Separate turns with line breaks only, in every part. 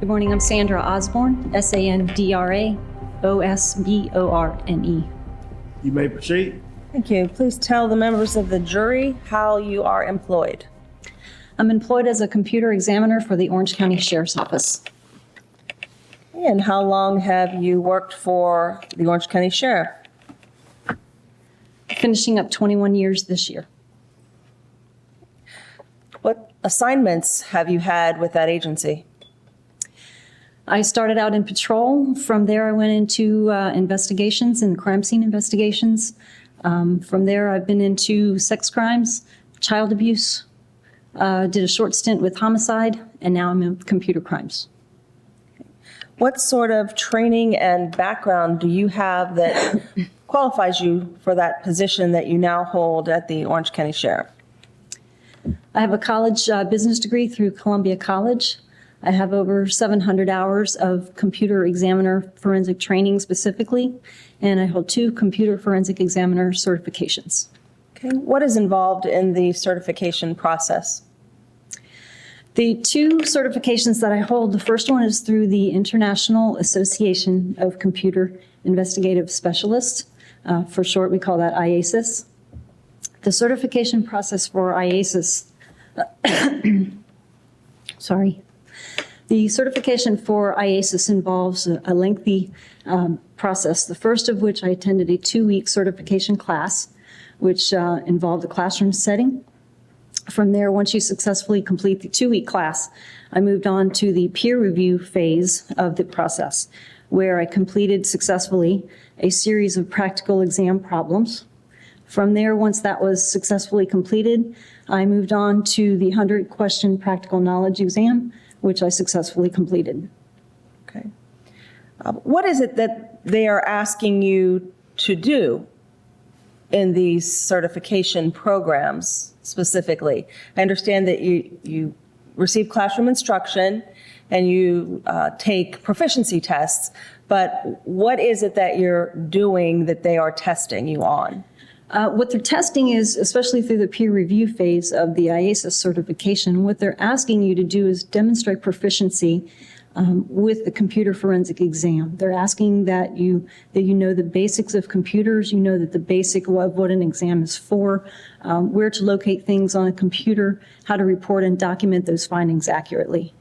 Good morning, I'm Sandra Osborne, Sandra Osborne.
You may proceed.
Thank you. Please tell the members of the jury how you are employed.
I'm employed as a computer examiner for the Orange County Sheriff's Office.
And how long have you worked for the Orange County Sheriff?
Finishing up 21 years this year.
What assignments have you had with that agency?
I started out in patrol. From there, I went into investigations and crime scene investigations. From there, I've been into sex crimes, child abuse, did a short stint with homicide, and now I'm in computer crimes.
What sort of training and background do you have that qualifies you for that position that you now hold at the Orange County Sheriff?
I have a college business degree through Columbia College. I have over 700 hours of computer examiner forensic training specifically, and I hold 2 computer forensic examiner certifications.
Okay. What is involved in the certification process?
The 2 certifications that I hold, the first one is through the International Association of Computer Investigative Specialists. For short, we call that IASIS. The certification process for IASIS, The certification for IASIS involves a lengthy process, the first of which I attended a 2-week certification class, which involved a classroom setting. From there, once you successfully complete the 2-week class, I moved on to the peer review phase of the process, where I completed successfully a series of practical exam problems. From there, once that was successfully completed, I moved on to the 100-question practical knowledge exam, which I successfully completed.
Okay. What is it that they are asking you to do in these certification programs specifically? I understand that you receive classroom instruction and you take proficiency tests, but what is it that you're doing that they are testing you on?
What they're testing is, especially through the peer review phase of the IASIS certification, what they're asking you to do is demonstrate proficiency with the computer forensic exam. They're asking that you know the basics of computers, you know that the basic of what an exam is for, where to locate things on a computer, how to report and document those findings accurately.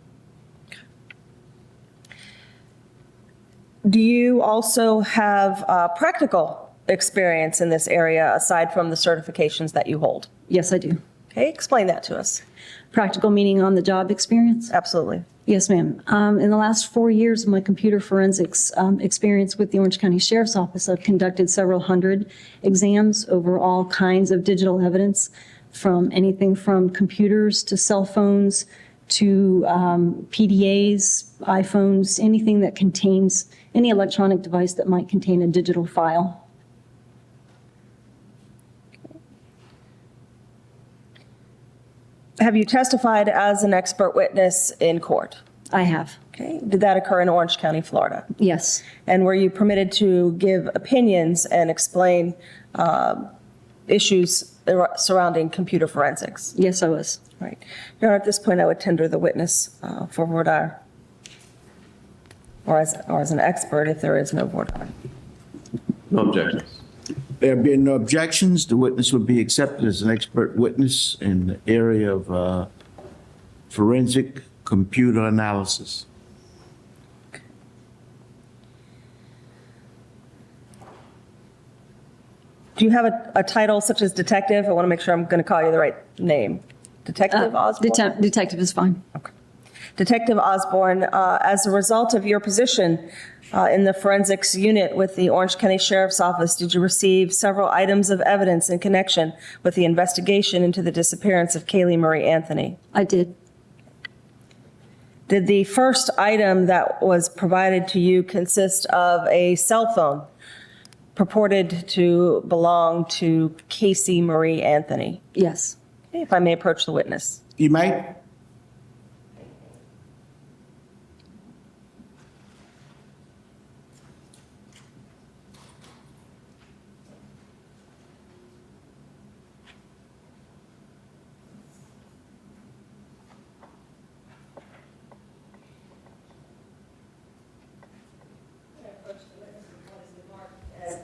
Do you also have practical experience in this area aside from the certifications that you hold?
Yes, I do.
Okay, explain that to us.
Practical meaning on the job experience?
Absolutely.
Yes, ma'am. In the last 4 years of my computer forensics experience with the Orange County Sheriff's Office, I've conducted several hundred exams over all kinds of digital evidence, from anything from computers to cell phones to PDAs, iPhones, anything that contains any electronic device that might contain a digital file.
Have you testified as an expert witness in court?
I have.
Okay. Did that occur in Orange County, Florida?
Yes.
And were you permitted to give opinions and explain issues surrounding computer forensics?
Yes, I was.
Right. Your Honor, at this point, I would tender the witness for voir dire, or as an expert if there is no voir dire.
No objections.
There being no objections, the witness would be accepted as an expert witness in the area of forensic computer analysis.
Do you have a title such as detective? I want to make sure I'm going to call you the right name. Detective Osborne?
Detective is fine.
Okay. Detective Osborne, as a result of your position in the forensics unit with the Orange County Sheriff's Office, did you receive several items of evidence in connection with the investigation into the disappearance of Caylee Marie Anthony?
I did.
Did the first item that was provided to you consist of a cell phone purported to belong to Caylee Marie Anthony?
Yes.
Okay, if I may approach the witness.
You may.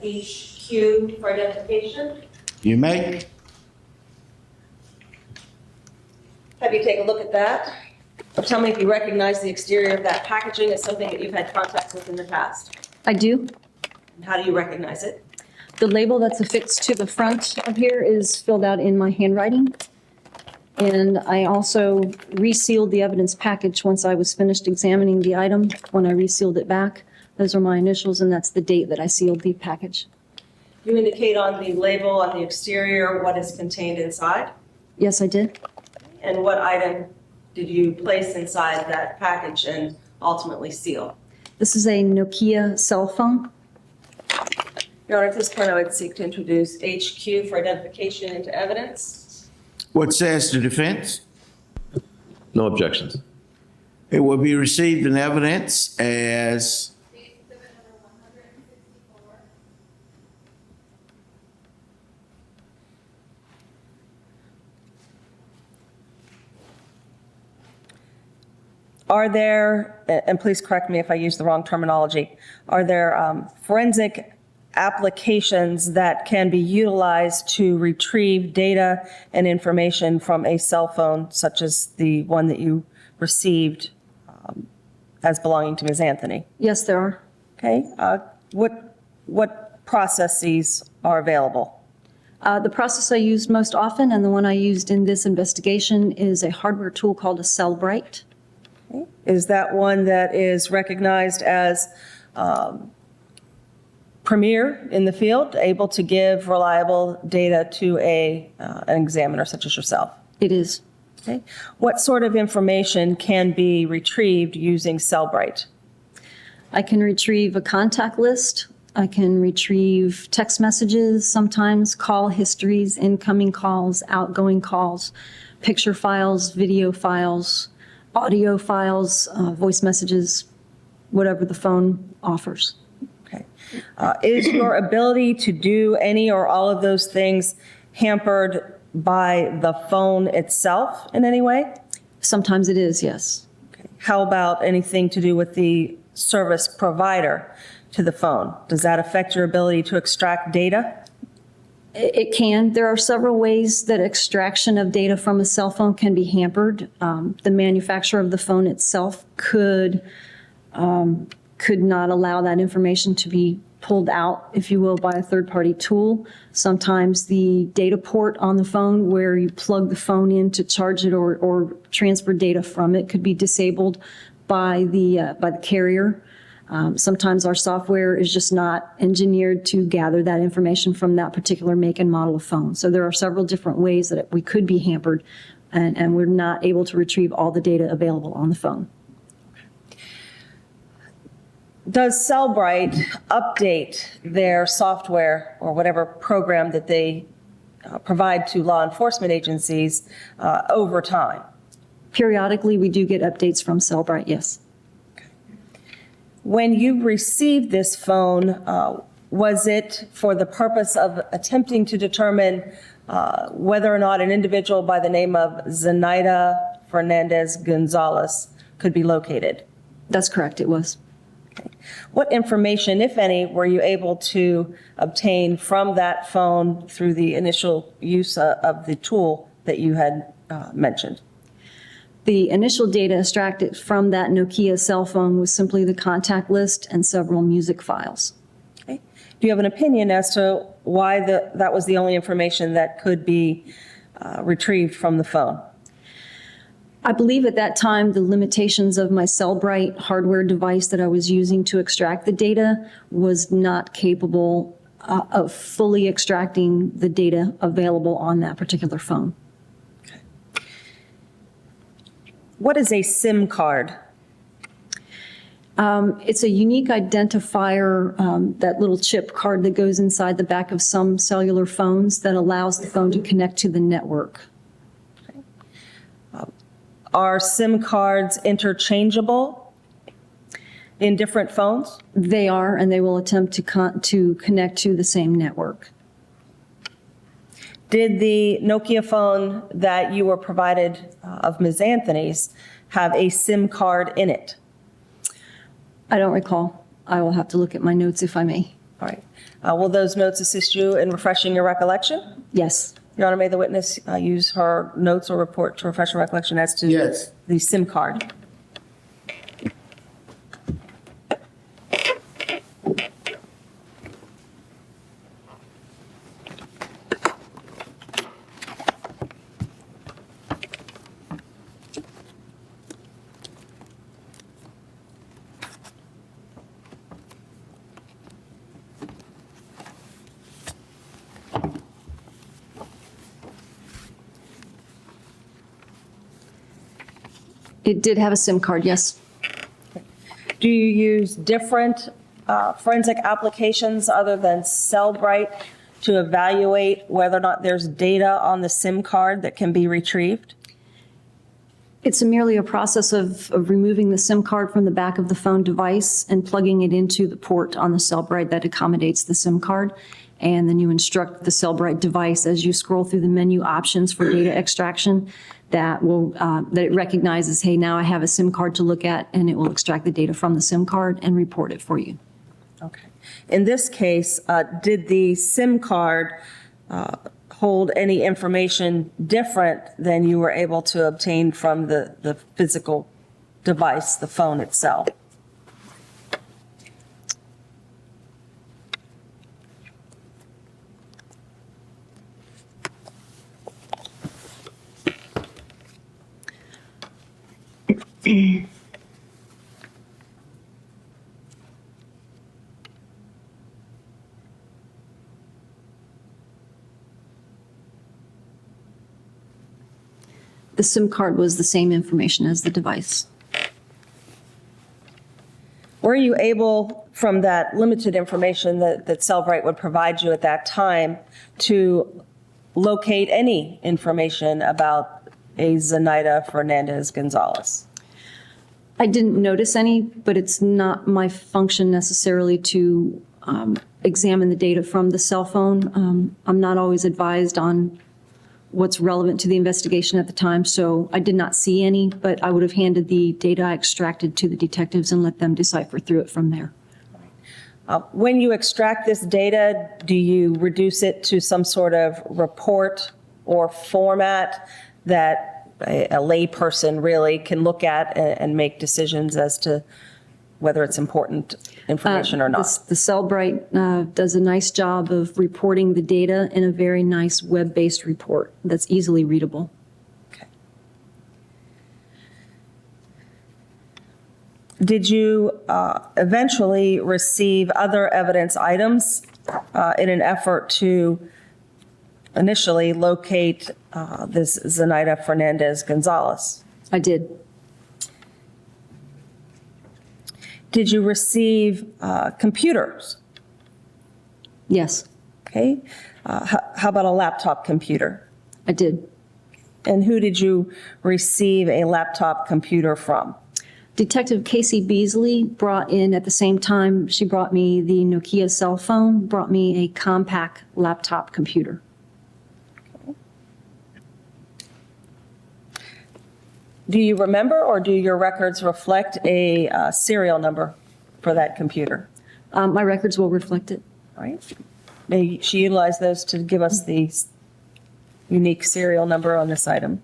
HQ for identification.
You may.
Have you take a look at that? Or tell me if you recognize the exterior of that packaging as something that you've had contact with in the past.
I do.
And how do you recognize it?
The label that's affixed to the front of here is filled out in my handwriting. And I also resealed the evidence package once I was finished examining the item. When I resealed it back, those are my initials, and that's the date that I sealed the package.
You indicate on the label on the exterior what is contained inside?
Yes, I did.
And what item did you place inside that package and ultimately seal?
This is a Nokia cell phone.
Your Honor, at this point, I would seek to introduce HQ for identification into evidence.
What says the defense?
No objections.
It will be received in evidence as
Exhibit number 164.
Are there, and please correct me if I use the wrong terminology, are there forensic applications that can be utilized to retrieve data and information from a cell phone, such as the one that you received as belonging to Ms. Anthony?
Yes, there are.
Okay, what processes are available?
The process I used most often, and the one I used in this investigation, is a hardware tool called a Cellbrite.
Is that one that is recognized as premier in the field, able to give reliable data to an examiner such as yourself?
It is.
Okay. What sort of information can be retrieved using Cellbrite?
I can retrieve a contact list. I can retrieve text messages, sometimes call histories, incoming calls, outgoing calls, picture files, video files, audio files, voice messages, whatever the phone offers.
Okay. Is your ability to do any or all of those things hampered by the phone itself in any way?
Sometimes it is, yes.
Okay. How about anything to do with the service provider to the phone? Does that affect your ability to extract data?
It can. There are several ways that extraction of data from a cell phone can be hampered. The manufacturer of the phone itself could not allow that information to be pulled out, if you will, by a third-party tool. Sometimes the data port on the phone where you plug the phone in to charge it or transfer data from it could be disabled by the carrier. Sometimes our software is just not engineered to gather that information from that particular make and model of phone. So there are several different ways that we could be hampered, and we're not able to retrieve all the data available on the phone.
Does Cellbrite update their software or whatever program that they provide to law enforcement agencies over time?
Periodically, we do get updates from Cellbrite, yes.
When you received this phone, was it for the purpose of attempting to determine whether or not an individual by the name of Zenaida Fernandez Gonzalez could be located?
That's correct, it was.
What information, if any, were you able to obtain from that phone through the initial use of the tool that you had mentioned?
The initial data extracted from that Nokia cell phone was simply the contact list and several music files.
Okay. Do you have an opinion as to why that was the only information that could be retrieved from the phone?
I believe at that time the limitations of my Cellbrite hardware device that I was using to extract the data was not capable of fully extracting the data available on that particular phone.
What is a SIM card?
It's a unique identifier, that little chip card that goes inside the back of some cellular phones that allows the phone to connect to the network.
Are SIM cards interchangeable in different phones?
They are, and they will attempt to connect to the same network.
Did the Nokia phone that you were provided of Ms. Anthony's have a SIM card in it?
I don't recall. I will have to look at my notes if I may.
All right. Will those notes assist you in refreshing your recollection?
Yes.
Your Honor, may the witness use her notes or report to refresh her recollection as to
Yes.
the SIM card?
It did have a SIM card, yes.
Do you use different forensic applications other than Cellbrite to evaluate whether or not there's data on the SIM card that can be retrieved?
It's merely a process of removing the SIM card from the back of the phone device and plugging it into the port on the Cellbrite that accommodates the SIM card. And then you instruct the Cellbrite device as you scroll through the menu options for data extraction that it recognizes, hey, now I have a SIM card to look at, and it will extract the data from the SIM card and report it for you.
Okay. In this case, did the SIM card hold any information different than you were able to obtain from the physical device, the phone itself?
The SIM card was the same information as the device.
Were you able, from that limited information that Cellbrite would provide you at that time, to locate any information about a Zenaida Fernandez Gonzalez?
I didn't notice any, but it's not my function necessarily to examine the data from the cell phone. I'm not always advised on what's relevant to the investigation at the time, so I did not see any, but I would have handed the data I extracted to the detectives and let them decipher through it from there.
When you extract this data, do you reduce it to some sort of report or format that a layperson really can look at and make decisions as to whether it's important information or not?
The Cellbrite does a nice job of reporting the data in a very nice web-based report that's easily readable.
Okay. Did you eventually receive other evidence items in an effort to initially locate this Zenaida Fernandez Gonzalez?
I did.
Did you receive computers?
Yes,
Okay. How about a laptop computer?
I did.
And who did you receive a laptop computer from?
Detective Casey Beasley brought in at the same time, she brought me the Nokia cell phone, brought me a compact laptop computer.
Do you remember, or do your records reflect a serial number for that computer?
My records will reflect it.
All right. May she utilize those to give us the unique serial number on this item?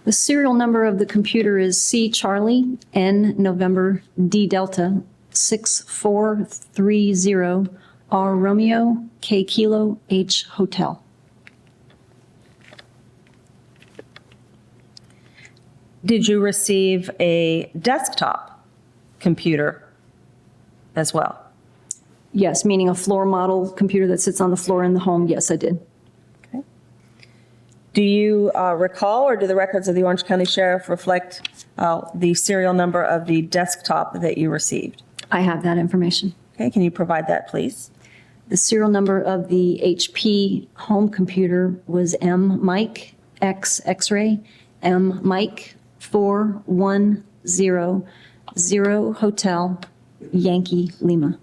The serial number of the computer is C Charlie N November D Delta 6430 R Romeo K Kilo H Hotel.
Did you receive a desktop computer as well?
Yes, meaning a floor model computer that sits on the floor in the home. Yes, I did.
Okay. Do you recall, or do the records of the Orange County Sheriff reflect the serial number of the desktop that you received?
I have that information.
Okay, can you provide that, please?
The serial number of the HP home computer was M Mike X X-ray M Mike 4100 Hotel Yankee Lima.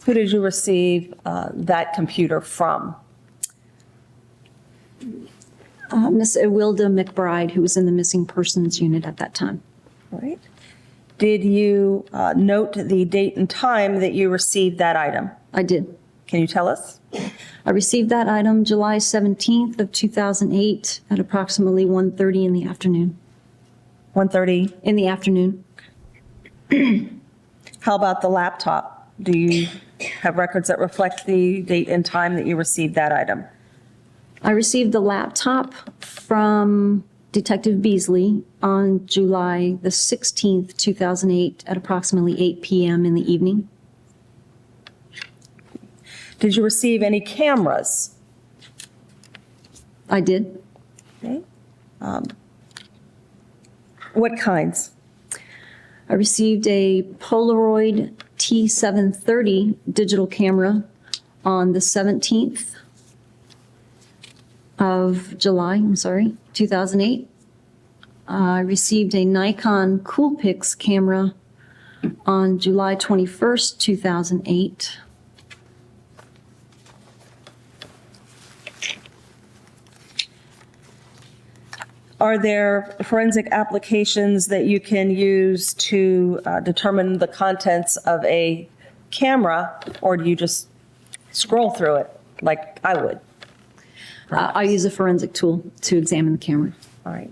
Who did you receive that computer from?
Miss Ewilda McBride, who was in the missing persons unit at that time.
All right. Did you note the date and time that you received that item?
I did.
Can you tell us?
I received that item July 17th of 2008 at approximately 1:30 in the afternoon.
1:30.
In the afternoon.
How about the laptop? Do you have records that reflect the date and time that you received that item?
I received the laptop from Detective Beasley on July the 16th, 2008 at approximately 8 p.m. in the evening.
Did you receive any cameras?
I did.
Okay. What kinds?
I received a Polaroid T730 digital camera on the 17th of July, 2008. I received a Nikon Coolpix camera on July 21st, 2008.
Are there forensic applications that you can use to determine the contents of a camera, or do you just scroll through it like I would?
I use a forensic tool to examine the camera.
All right.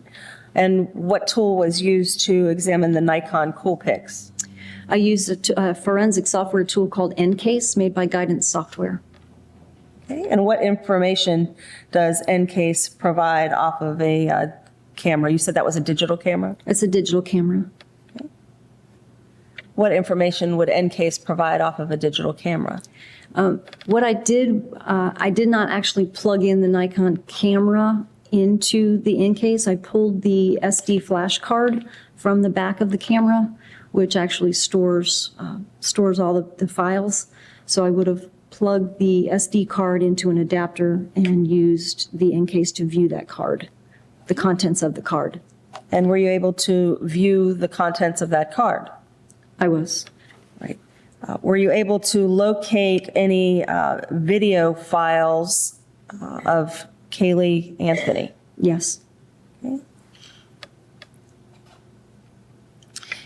And what tool was used to examine the Nikon Coolpix?
I used a forensic software tool called Ncase made by Guidance Software.
Okay. And what information does Ncase provide off of a camera? You said that was a digital camera?
It's a digital camera.
What information would Ncase provide off of a digital camera?
What I did not actually plug in the Nikon camera into the Ncase. I pulled the SD flash card from the back of the camera, which actually stores all the files. So I would have plugged the SD card into an adapter and used the Ncase to view that card, the contents of the card.
And were you able to view the contents of that card?
I was.
Right. Were you able to locate any video files of Caylee Anthony?
Yes.
Okay.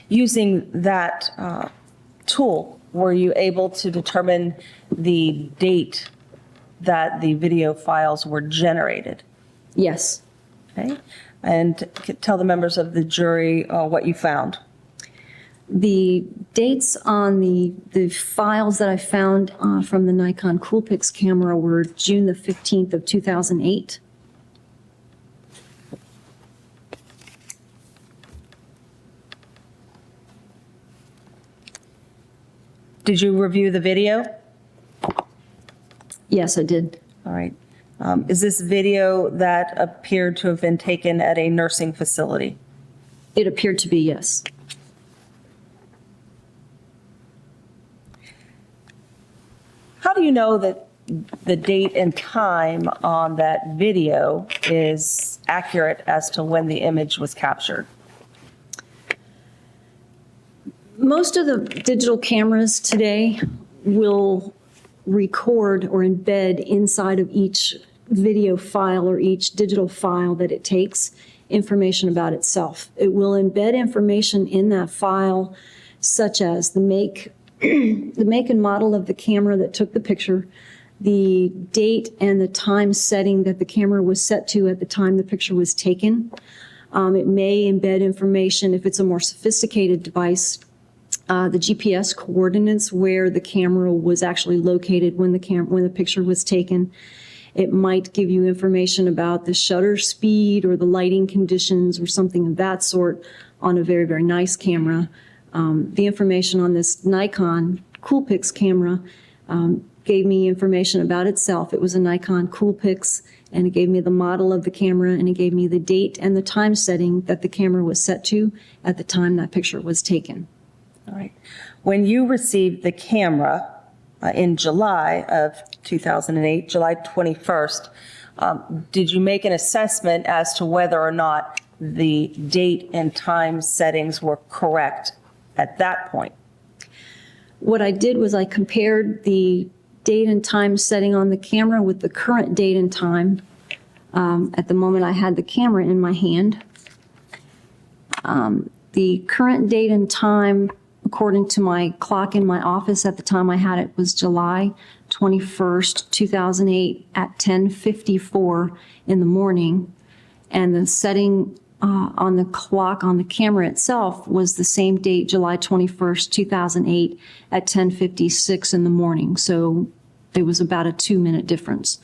Using that tool, were you able to determine the date that the video files were generated?
Yes.
Okay. And tell the members of the jury what you found.
The dates on the files that I found from the Nikon Coolpix camera were June the 15th of 2008.
Did you review the video?
Yes, I did.
All right. Is this video that appeared to have been taken at a nursing facility?
It appeared to be, yes.
How do you know that the date and time on that video is accurate as to when the image was captured?
Most of the digital cameras today will record or embed inside of each video file or each digital file that it takes information about itself. It will embed information in that file, such as the make and model of the camera that took the picture, the date and the time setting that the camera was set to at the time the picture was taken. It may embed information, if it's a more sophisticated device, the GPS coordinates where the camera was actually located when the picture was taken. It might give you information about the shutter speed or the lighting conditions or something of that sort on a very, very nice camera. The information on this Nikon Coolpix camera gave me information about itself. It was a Nikon Coolpix, and it gave me the model of the camera, and it gave me the date and the time setting that the camera was set to at the time that picture was taken.
All right. When you received the camera in July of 2008, July 21st, did you make an assessment as to whether or not the date and time settings were correct at that point?
What I did was I compared the date and time setting on the camera with the current date and time at the moment I had the camera in my hand. The current date and time, according to my clock in my office at the time I had it, was July 21st, 2008 at 10:54 in the morning. And the setting on the clock on the camera itself was the same date, July 21st, 2008 at 10:56 in the morning. So it was about a 2-minute difference.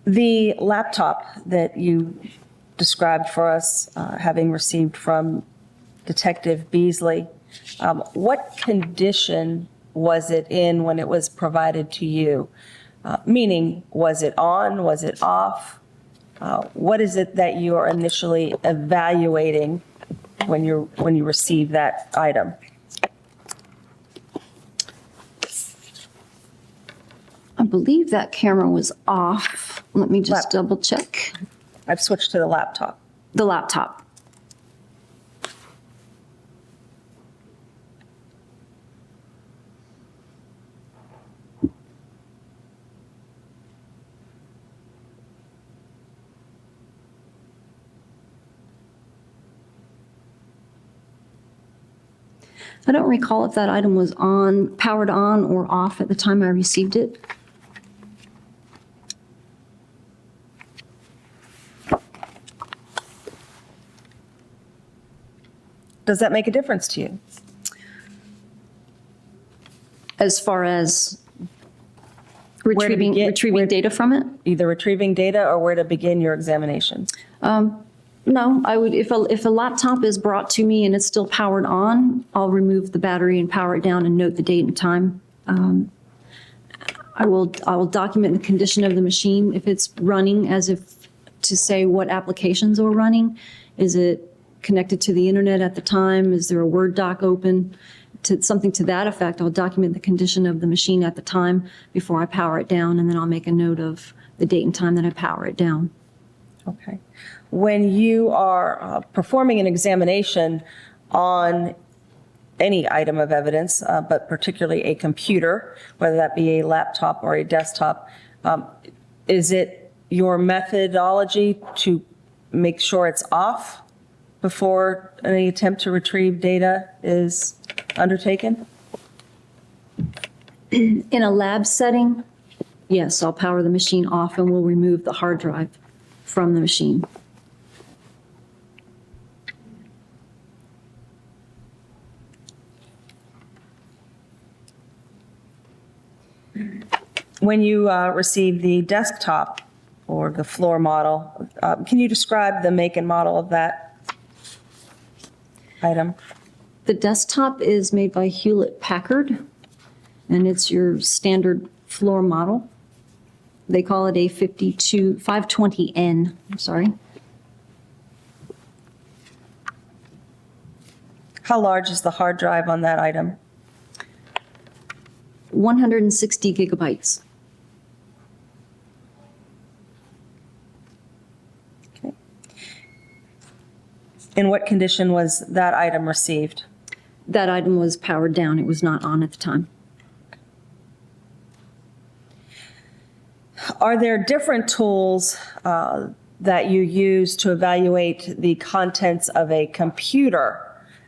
The laptop that you described for us, having received from Detective Beasley, what condition was it in when it was provided to you? Meaning, was it on? Was it off? What is it that you are initially evaluating when you receive that item?
I believe that camera was off. Let me just double check.
I've switched to the laptop.
The laptop. I don't recall if that item was on, powered on or off at the time I received it.
Does that make a difference to you?
As far as
Where to
retrieving
begin-
data from it?
Either retrieving data or where to begin your examination?
No, I would, if a laptop is brought to me and it's still powered on, I'll remove the battery and power it down and note the date and time. I will document the condition of the machine. If it's running, as if to say what applications are running. Is it connected to the internet at the time? Is there a Word doc open? Something to that effect. I'll document the condition of the machine at the time before I power it down, and then I'll make a note of the date and time that I power it down.
Okay. When you are performing an examination on any item of evidence, but particularly a computer, whether that be a laptop or a desktop, is it your methodology to make sure it's off before any attempt to retrieve data is undertaken?
In a lab setting, yes, I'll power the machine off and we'll remove the hard drive from the machine.
When you receive the desktop or the floor model, can you describe the make and model of that item?
The desktop is made by Hewlett-Packard, and it's your standard floor model. They call it a 520N, I'm sorry.
How large is the hard drive on that item?
160 gigabytes.
Okay. In what condition was that item received?
That item was powered down. It was not on at the time.
Are there different tools that you use to evaluate the contents of a computer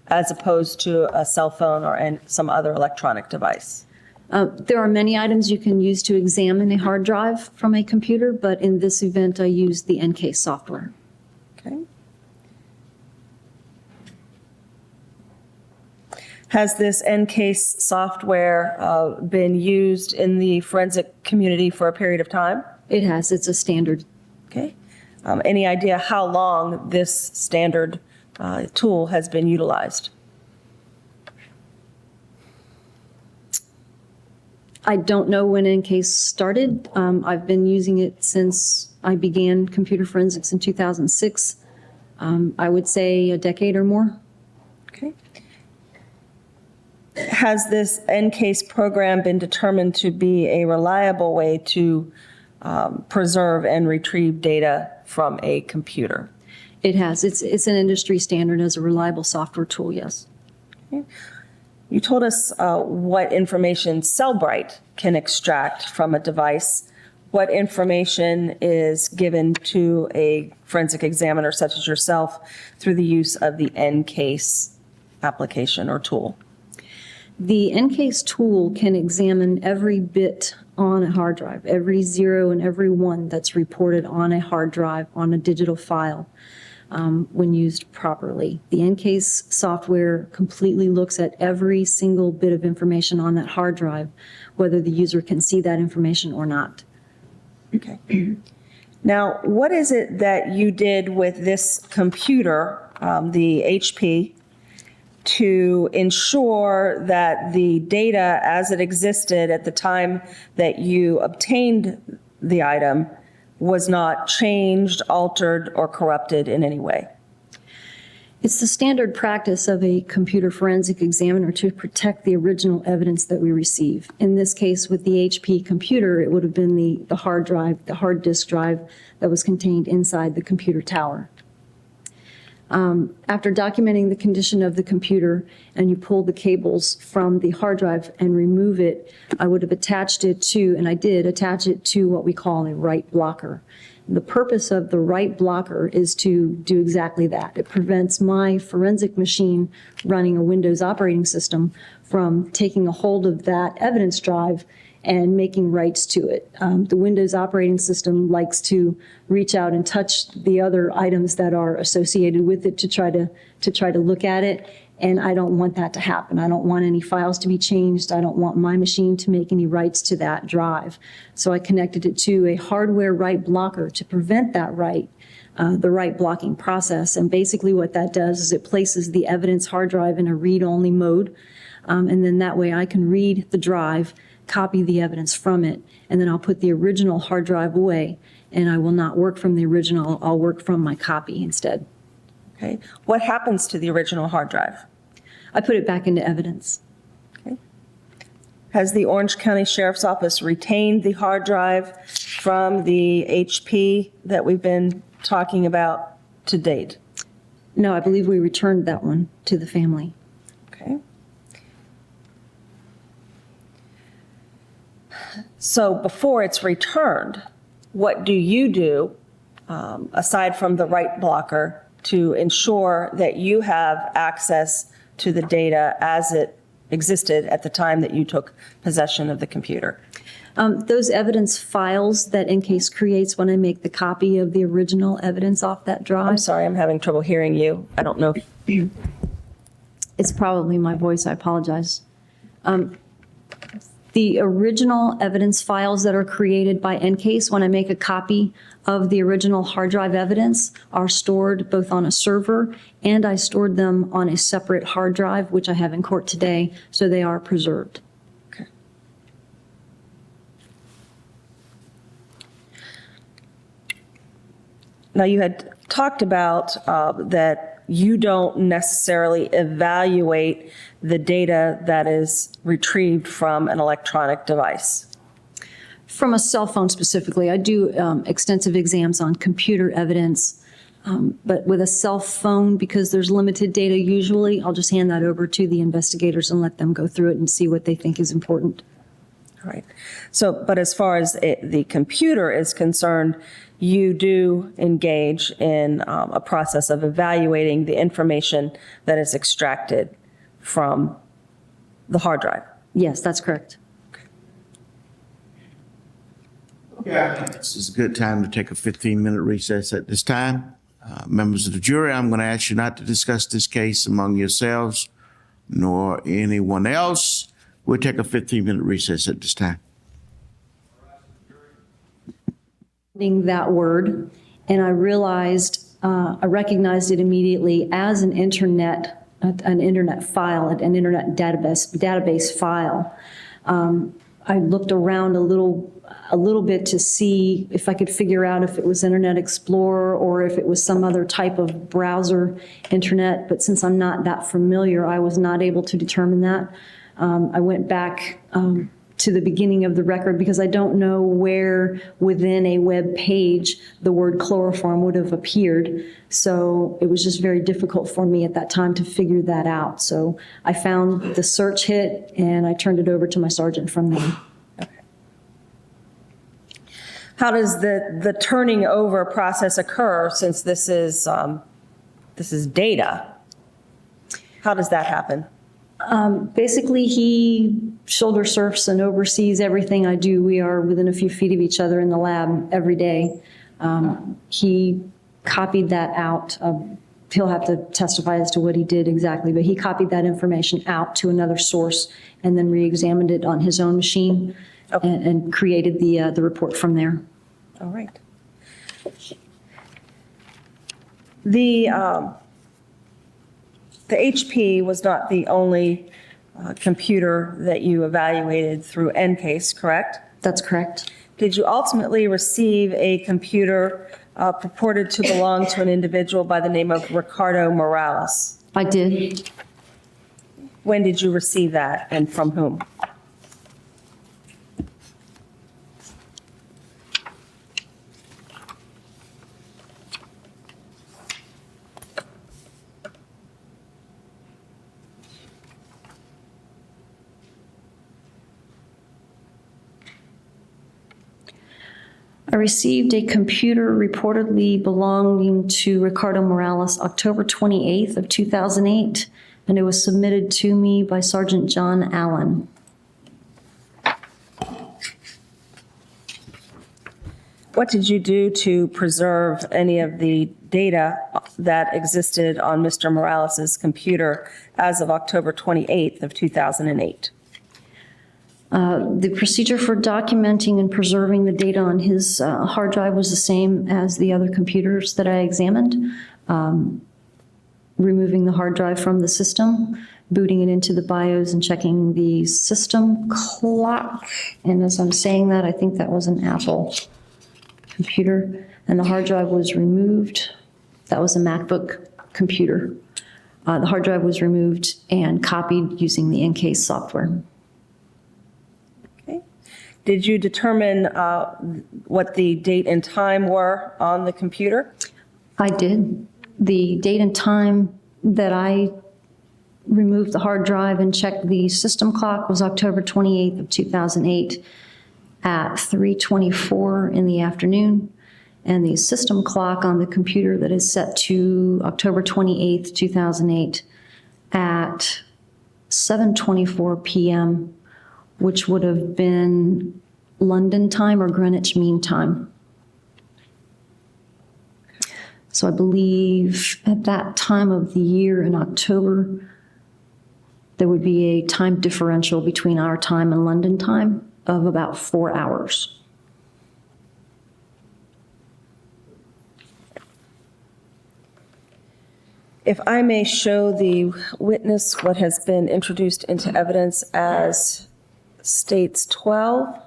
as opposed to a cell phone or some other electronic device?
There are many items you can use to examine a hard drive from a computer, but in this event, I used the NCase software.
Okay. Has this NCase software been used in the forensic community for a period of time?
It has. It's a standard.
Okay. Any idea how long this standard tool has been utilized?
I don't know when NCase started. I've been using it since I began computer forensics in 2006. I would say a decade or more.
Okay. Has this NCase program been determined to be a reliable way to preserve and retrieve data from a computer.
It has. It's an industry standard as a reliable software tool, yes.
You told us what information Cellbrite can extract from a device. What information is given to a forensic examiner such as yourself through the use of the NCASE application or tool?
The NCASE tool can examine every bit on a hard drive, every 0 and every 1 that's reported on a hard drive, on a digital file, when used properly. The NCASE software completely looks at every single bit of information on that hard drive, whether the user can see that information or not.
Okay. Now, what is it that you did with this computer, the HP, to ensure that the data as it existed at the time that you obtained the item was not changed, altered, or corrupted in any way?
It's the standard practice of a computer forensic examiner to protect the original evidence that we receive. In this case, with the HP computer, it would have been the hard drive, the hard disk drive that was contained inside the computer tower. After documenting the condition of the computer and you pull the cables from the hard drive and remove it, I would have attached it to, and I did attach it to what we call a write blocker. The purpose of the write blocker is to do exactly that. It prevents my forensic machine running a Windows operating system from taking a hold of that evidence drive and making writes to it. The Windows operating system likes to reach out and touch the other items that are associated with it to try to look at it, and I don't want that to happen. I don't want any files to be changed. I don't want my machine to make any writes to that drive. So I connected it to a hardware write blocker to prevent that write, the write blocking process. And basically what that does is it places the evidence hard drive in a read-only mode, and then that way I can read the drive, copy the evidence from it, and then I'll put the original hard drive away, and I will not work from the original. I'll work from my copy instead.
Okay. What happens to the original hard drive?
I put it back into evidence.
Okay. Has the Orange County Sheriff's Office retained the hard drive from the HP that we've been talking about to date?
No, I believe we returned that one to the family.
Okay. So before it's returned, what do you do, aside from the write blocker, to ensure that you have access to the data as it existed at the time that you took possession of the computer?
Those evidence files that NCASE creates when I make the copy of the original evidence off that drive.
I'm sorry, I'm having trouble hearing you. I don't know.
It's probably my voice, I apologize. The original evidence files that are created by NCASE when I make a copy of the original hard drive evidence are stored both on a server, and I stored them on a separate hard drive, which I have in court today, so they are preserved.
Okay. Now, you had talked about that you don't necessarily evaluate the data that is retrieved from an electronic device.
From a cell phone specifically, I do extensive exams on computer evidence, but with a cell phone, because there's limited data usually, I'll just hand that over to the investigators and let them go through it and see what they think is important.
All right. So, but as far as the computer is concerned, you do engage in a process of evaluating the information that is extracted from the hard drive.
Yes, that's correct.
This is a good time to take a 15-minute recess at this time. Members of the jury, I'm going to ask you not to discuss this case among yourselves nor anyone else. We'll take a 15-minute recess at this time.
That word, and I recognized it immediately as an internet file, an internet database file. I looked around a little bit to see if I could figure out if it was Internet Explorer or if it was some other type of browser internet, but since I'm not that familiar, I was not able to determine that. I went back to the beginning of the record because I don't know where within a web page the word chloroform would have appeared. So it was just very difficult for me at that time to figure that out. So I found the search hit and I turned it over to my sergeant from there.
How does the turning over process occur since this is data? How does that happen?
Basically, he shoulder surfs and oversees everything I do. We are within a few feet of each other in the lab every day. He copied that out. He'll have to testify as to what he did exactly, but he copied that information out to another source and then re-examined it on his own machine and created the report from there.
All right. The HP was not the only computer that you evaluated through NCASE, correct?
That's correct.
Did you ultimately receive a computer purported to belong to an individual by the name of Ricardo Morales?
I did.
When did you receive that and from whom?
I received a computer reportedly belonging to Ricardo Morales October 28th of 2008, and it was submitted to me by Sergeant John Allen.
What did you do to preserve any of the data that existed on Mr. Morales's computer as of October 28th of 2008?
The procedure for documenting and preserving the data on his hard drive was the same as the other computers that I examined. Removing the hard drive from the system, booting it into the BIOS and checking the system clock. And as I'm saying that, I think that was an Apple computer. And the hard drive was removed. That was a MacBook computer. The hard drive was removed and copied using the NCASE software.
Did you determine what the date and time were on the computer?
I did. The date and time that I removed the hard drive and checked the system clock was October 28th of 2008 at 3:24 in the afternoon. And the system clock on the computer that is set to October 28th, 2008 at 7:24 p.m., which would have been London time or Greenwich Mean Time. So I believe at that time of the year in October, there would be a time differential between our time and London time of about 4 hours.
If I may show the witness what has been introduced into evidence as States 12.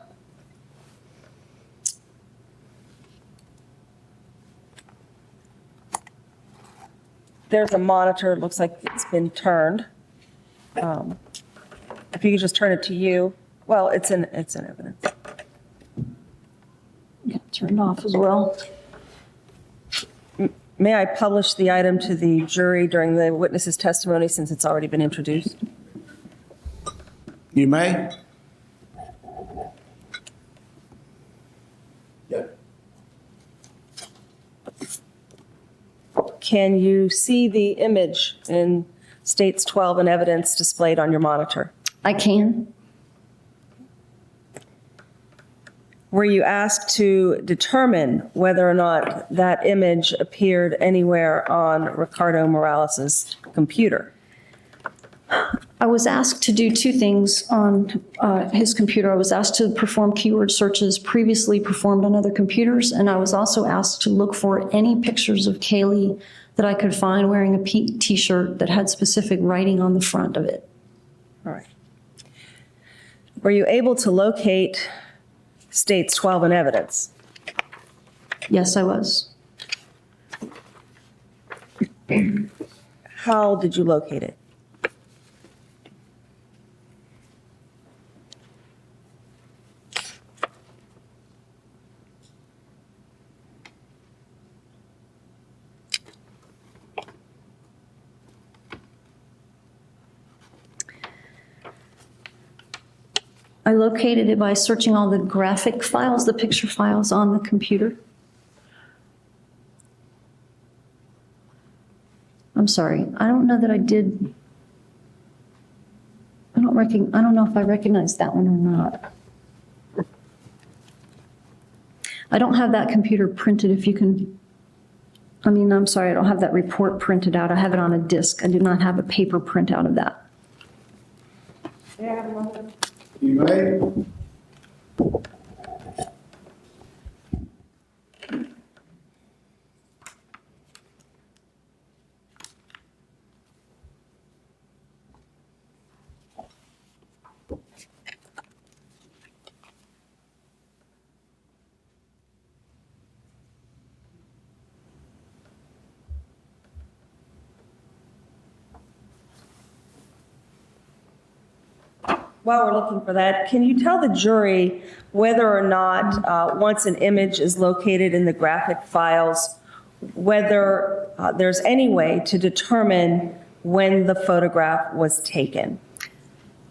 There's a monitor, it looks like it's been turned. If you could just turn it to you. Well, it's in evidence.
Yeah, turned off as well.
May I publish the item to the jury during the witness's testimony since it's already been introduced?
You may.
Can you see the image in States 12 in evidence displayed on your monitor?
I can.
Were you asked to determine whether or not that image appeared anywhere on Ricardo Morales's computer?
I was asked to do two things on his computer. I was asked to perform keyword searches previously performed on other computers, and I was also asked to look for any pictures of Caylee that I could find wearing a pink t-shirt that had specific writing on the front of it.
All right. Were you able to locate States 12 in evidence?
Yes, I was.
How did you locate it?
I located it by searching all the graphic files, the picture files on the computer. I'm sorry, I don't know that I did. I don't know if I recognize that one or not. I don't have that computer printed, if you can, I'm sorry, I don't have that report printed out. I have it on a disk. I do not have a paper printout of that.
You may.
While we're looking for that, can you tell the jury whether or not, once an image is located in the graphic files, whether there's any way to determine when the photograph was taken?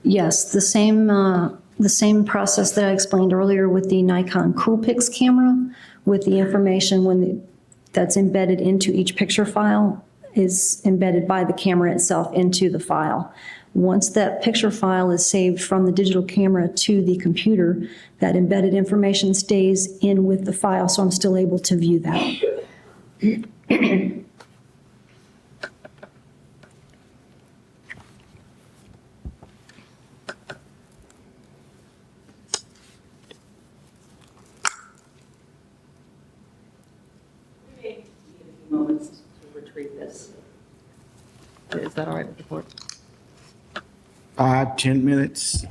Yes, the same process that I explained earlier with the Nikon Coolpix camera, with the information that's embedded into each picture file is embedded by the camera itself into the file. Once that picture file is saved from the digital camera to the computer, that embedded information stays in with the file, so I'm still able to view that.
Moments to retrieve this. Is that all right with the board?
5, 10 minutes.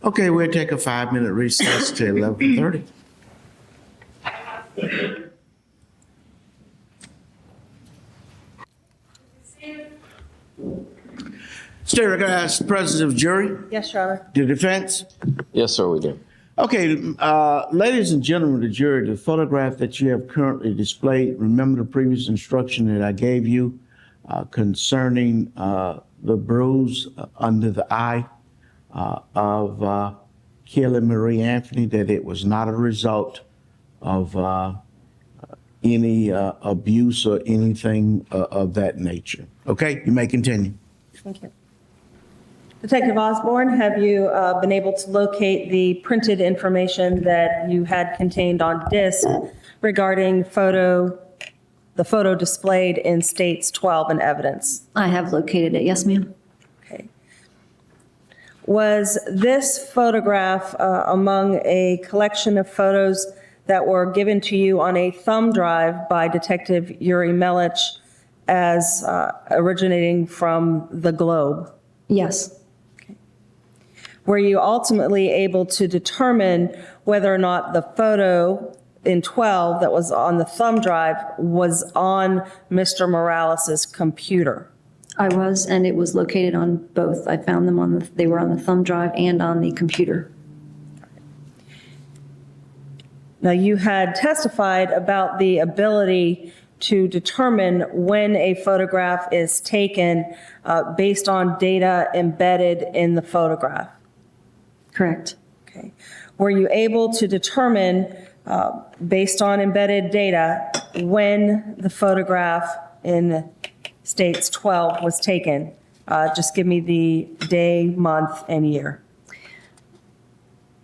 Okay, we'll take a 5-minute recess to 11:30. Stay recognized, President of Jury,
Yes, Your Honor.
the defense.
Yes, sir, we do.
Okay, ladies and gentlemen of the jury, the photograph that you have currently displayed, remember the previous instruction that I gave you concerning the bruise under the eye of Caylee Marie Anthony, that it was not a result of any abuse or anything of that nature. Okay, you may continue.
Thank you. Detective Osborne, have you been able to locate the printed information that you had contained on disk regarding the photo displayed in States 12 in evidence?
I have located it, yes, ma'am.
Okay. Was this photograph among a collection of photos that were given to you on a thumb drive by Detective Yuri Melich as originating from the Globe?
Yes,
Were you ultimately able to determine whether or not the photo in 12 that was on the thumb drive was on Mr. Morales's computer?
I was, and it was located on both. I found them they were on the thumb drive and on the computer.
Now, you had testified about the ability to determine when a photograph is taken based on data embedded in the photograph.
Correct.
Okay. Were you able to determine, based on embedded data, when the photograph in States 12 was taken? Just give me the day, month, and year.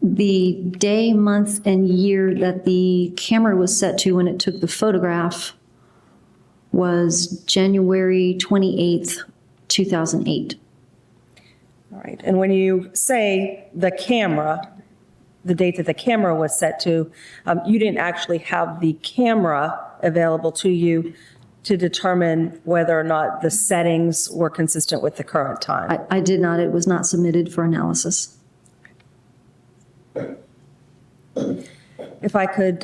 The day, month, and year that the camera was set to when it took the photograph was January 28th, 2008.
All right. And when you say the camera, the date that the camera was set to, you didn't actually have the camera available to you to determine whether or not the settings were consistent with the current time.
I did not. It was not submitted for analysis.
If I could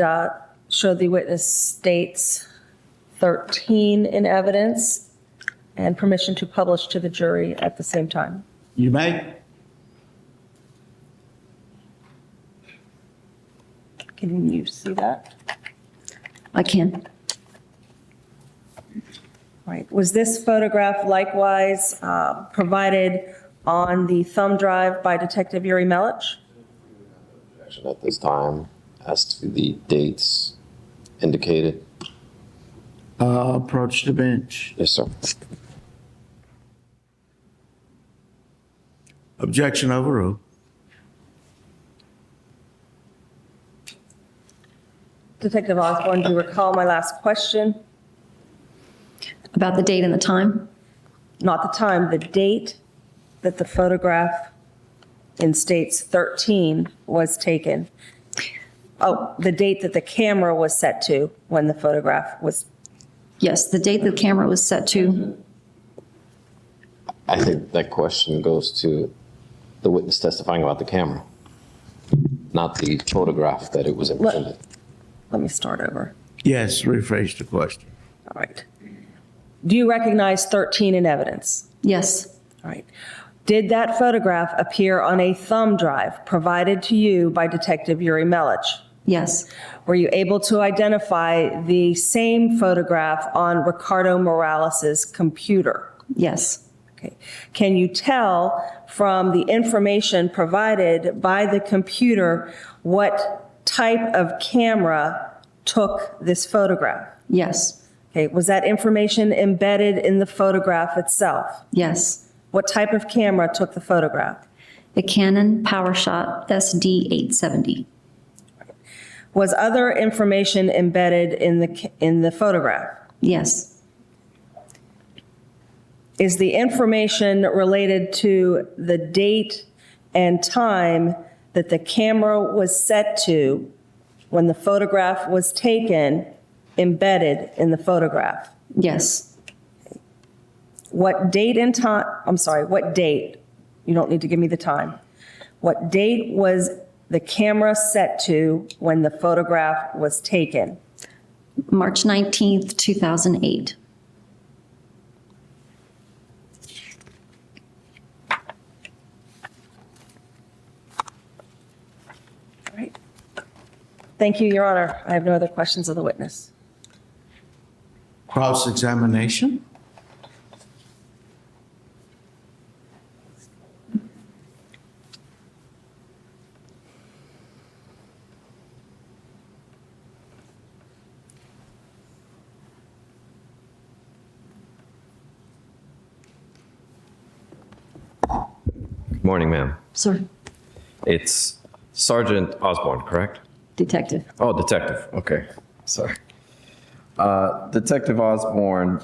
show the witness States 13 in evidence and permission to publish to the jury at the same time.
You may.
Can you see that?
I can.
Right. Was this photograph likewise provided on the thumb drive by Detective Yuri Melich?
Objection at this time as to the dates indicated.
Approach the bench.
Yes, sir.
Objection overruled.
Detective Osborne, do you recall my last question?
About the date and the time?
Not the time, the date that the photograph in states 13 was taken. Oh, the date that the camera was set to when the photograph was.
Yes, the date the camera was set to.
I think that question goes to the witness testifying about the camera, not the photograph that it was intended.
Let me start over.
Yes, rephrase the question.
All right. Do you recognize 13 in evidence?
Yes,
All right. Did that photograph appear on a thumb drive provided to you by Detective Yuri Melich?
yes,
Were you able to identify the same photograph on Ricardo Morales's computer?
yes,
Okay. Can you tell from the information provided by the computer what type of camera took this photograph?
yes,
Okay. Was that information embedded in the photograph itself?
yes.
What type of camera took the photograph?
The Canon PowerShot SD 870.
Was other information embedded in the photograph?
Yes,
Is the information related to the date and time that the camera was set to when the photograph was taken embedded in the photograph?
yes.
What date and time, I'm sorry, what date? You don't need to give me the time. What date was the camera set to when the photograph was taken?
March 19th, 2008.
All right. Thank you, Your Honor. I have no other questions of the witness.
Cross-examination.
Good morning, ma'am.
Sir,
It's Sergeant Osborne, correct?
detective.
Oh, detective. Okay, sorry. Detective Osborne,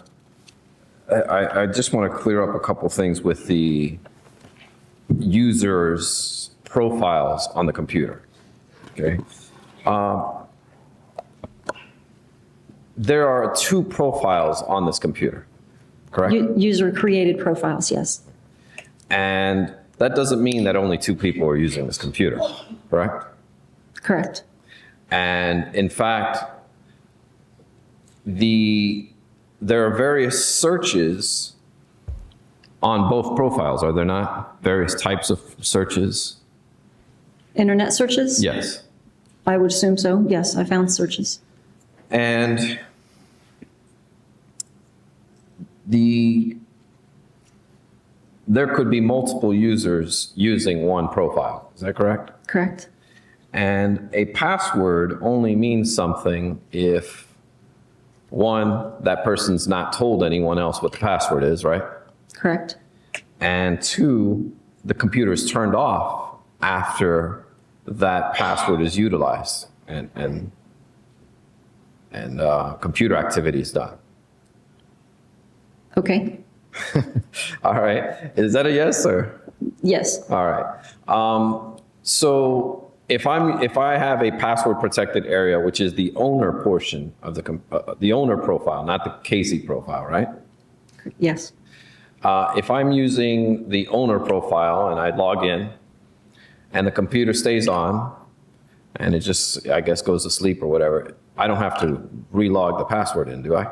I just want to clear up a couple things with the users' profiles on the computer. Okay. There are 2 profiles on this computer, correct?
User-created profiles, yes.
And that doesn't mean that only 2 people are using this computer, correct?
Correct.
And in fact, there are various searches on both profiles, are there not? Various types of searches?
Internet searches?
Yes.
I would assume so. Yes, I found searches.
And there could be multiple users using one profile, is that correct?
Correct.
And a password only means something if, one, that person's not told anyone else what the password is, right?
Correct.
And 2, the computer is turned off after that password is utilized and computer activity is done.
Okay.
All right. Is that a yes, or?
Yes.
All right. So if I have a password protected area, which is the owner portion of the owner profile, not the Casey profile, right?
Yes.
If I'm using the owner profile and I log in and the computer stays on and it just, I guess, goes to sleep or whatever, I don't have to relog the password in, do I?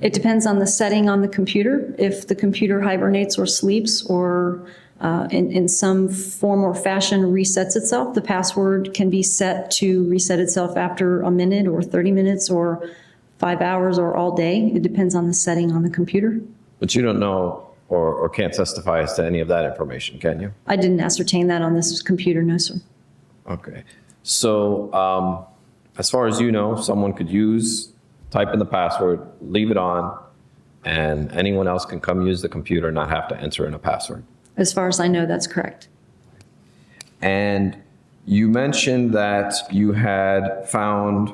It depends on the setting on the computer. If the computer hibernates or sleeps or in some form or fashion resets itself, the password can be set to reset itself after a minute or 30 minutes or 5 hours or all day. It depends on the setting on the computer.
But you don't know or can't testify as to any of that information, can you?
I didn't ascertain that on this computer, no, sir.
Okay. So as far as you know, someone could type in the password, leave it on, and anyone else can come use the computer and not have to enter in a password.
As far as I know, that's correct.
And you mentioned that you had found,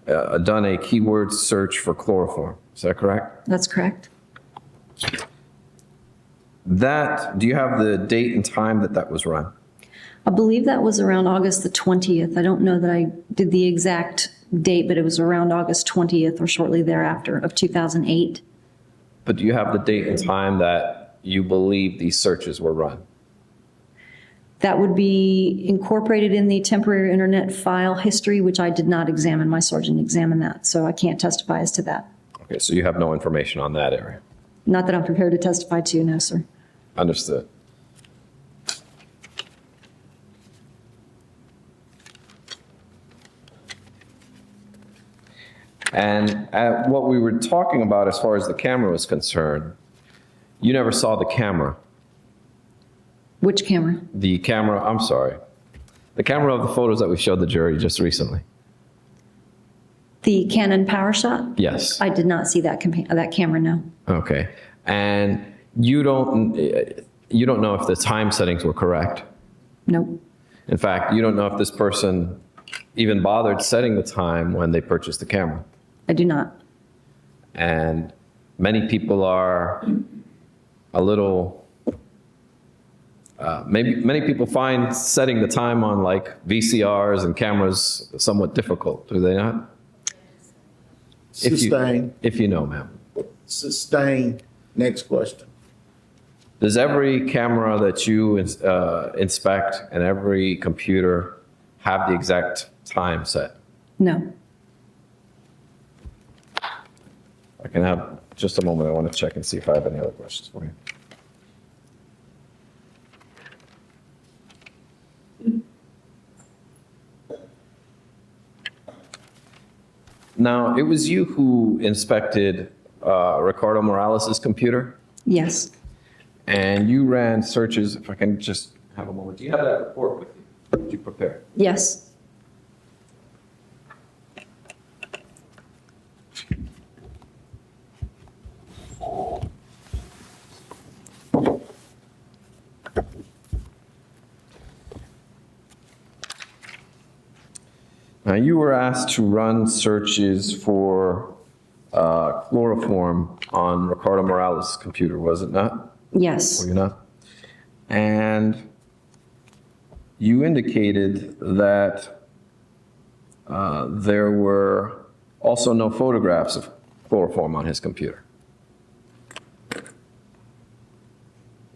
done a keyword search for chloroform. Is that correct?
That's correct.
Do you have the date and time that was run?
I believe that was around August the 20th. I don't know that I did the exact date, but it was around August 20th or shortly thereafter of 2008.
But do you have the date and time that you believe these searches were run?
That would be incorporated in the temporary internet file history, which I did not examine. My sergeant examined that, so I can't testify as to that.
Okay, so you have no information on that area.
Not that I'm prepared to testify to, no, sir.
Understood. And what we were talking about as far as the camera was concerned, you never saw the camera.
Which camera?
The camera, I'm sorry. The camera of the photos that we showed the jury just recently.
The Canon PowerShot?
Yes.
I did not see that camera, no.
Okay. And you don't know if the time settings were correct.
Nope.
In fact, you don't know if this person even bothered setting the time when they purchased the camera.
I do not.
And many people are a little, many people find setting the time on like VCRs and cameras somewhat difficult, do they not?
Sustain.
If you know, ma'am.
Sustain. Next question.
Does every camera that you inspect and every computer have the exact time set?
No.
I can have just a moment. I want to check and see if I have any other questions for you. Now, it was you who inspected Ricardo Morales' computer,
Yes.
and you ran searches. If I can just have a moment. Do you have that report with you? Did you prepare?
Yes.
Now, you were asked to run searches for chloroform on Ricardo Morales' computer, was it not?
Yes.
Were you not? And you indicated that there were also no photographs of chloroform on his computer.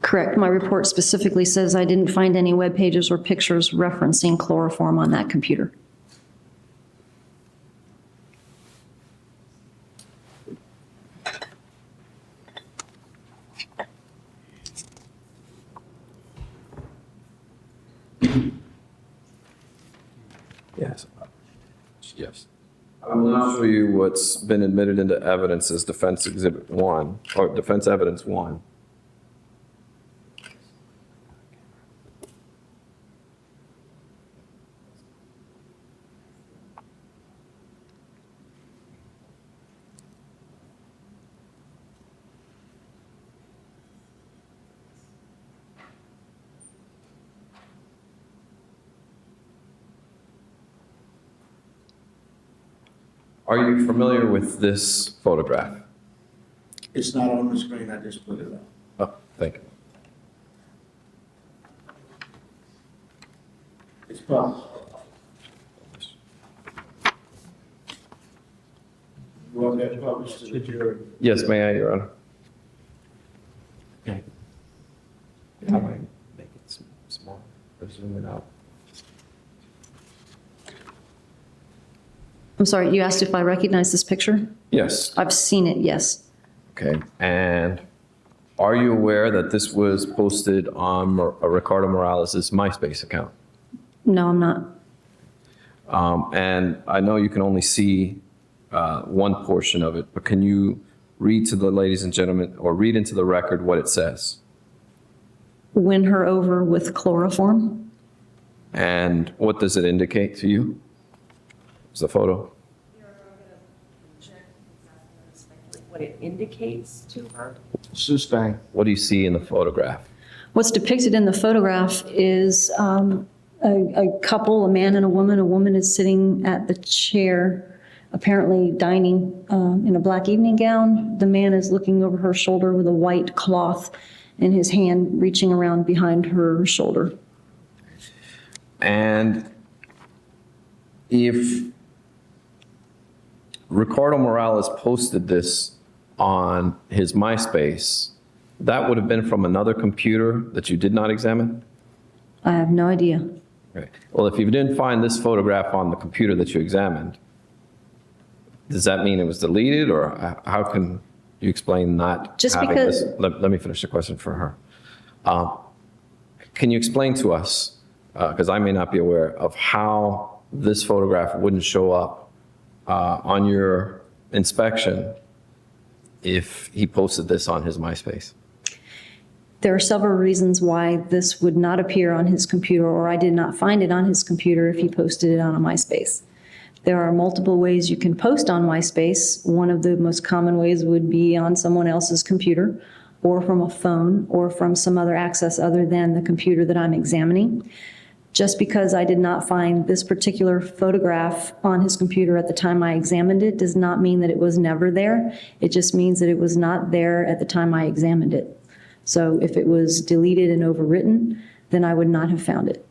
Correct. My report specifically says I didn't find any web pages or pictures referencing chloroform on that computer.
Yes. Yes. I will now show you what's been admitted into evidence as Defense Exhibit 1, or Defense Evidence 1. Are you familiar with this photograph?
It's not on the screen. I just put it up.
Oh, thank you.
It's published. You want that published to the jury?
Yes, may I, Your Honor?
Okay.
How do I make it small or zoom it out?
I'm sorry, you asked if I recognize this picture?
Yes.
I've seen it, yes.
Okay. And are you aware that this was posted on Ricardo Morales' MySpace account?
No, I'm not.
And I know you can only see one portion of it, but can you read to the ladies and gentlemen, or read into the record what it says?
Win her over with chloroform.
And what does it indicate to you? It's a photo.
What it indicates to her?
Sustain.
What do you see in the photograph?
What's depicted in the photograph is a couple, a man and a woman. A woman is sitting at the chair, apparently dining in a black evening gown. The man is looking over her shoulder with a white cloth in his hand, reaching around behind her shoulder.
And if Ricardo Morales posted this on his MySpace, that would have been from another computer that you did not examine?
I have no idea.
Right. Well, if you didn't find this photograph on the computer that you examined, does that mean it was deleted, or how can you explain not
Just
having
because-
this? Let me finish the question for her. Can you explain to us, because I may not be aware, of how this photograph wouldn't show up on your inspection if he posted this on his MySpace?
There are several reasons why this would not appear on his computer, or I did not find it on his computer if he posted it on a MySpace. There are multiple ways you can post on MySpace. One of the most common ways would be on someone else's computer, or from a phone, or from some other access other than the computer that I'm examining. Just because I did not find this particular photograph on his computer at the time I examined it does not mean that it was never there. It just means that it was not there at the time I examined it. So if it was deleted and overwritten, then I would not have found it.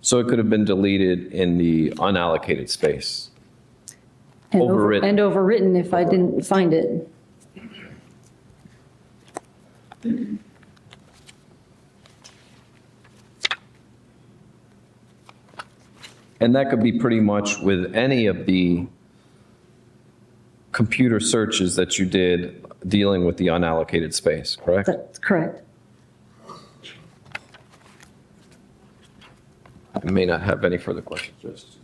So it could have been deleted in the unallocated space.
And
Overwritten.
And overwritten if I didn't find it.
And that could be pretty much with any of the computer searches that you did dealing with the unallocated space, correct?
That's correct.
I may not have any further questions.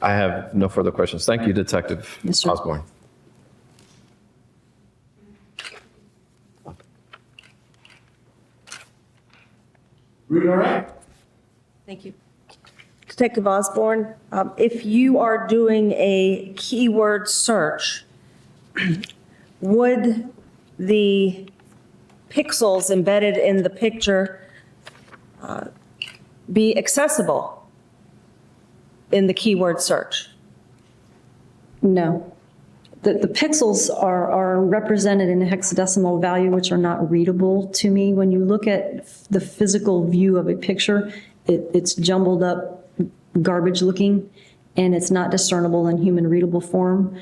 I have no further questions. Thank you, Detective
Yes, sir.
Osborne.
Read all right?
Thank you. Detective Osborne, if you are doing a keyword search, would the pixels embedded in the picture be accessible in the keyword search?
No. The pixels are represented in a hexadecimal value, which are not readable to me. When you look at the physical view of a picture, it's jumbled up, garbage looking, and it's not discernible in human readable form.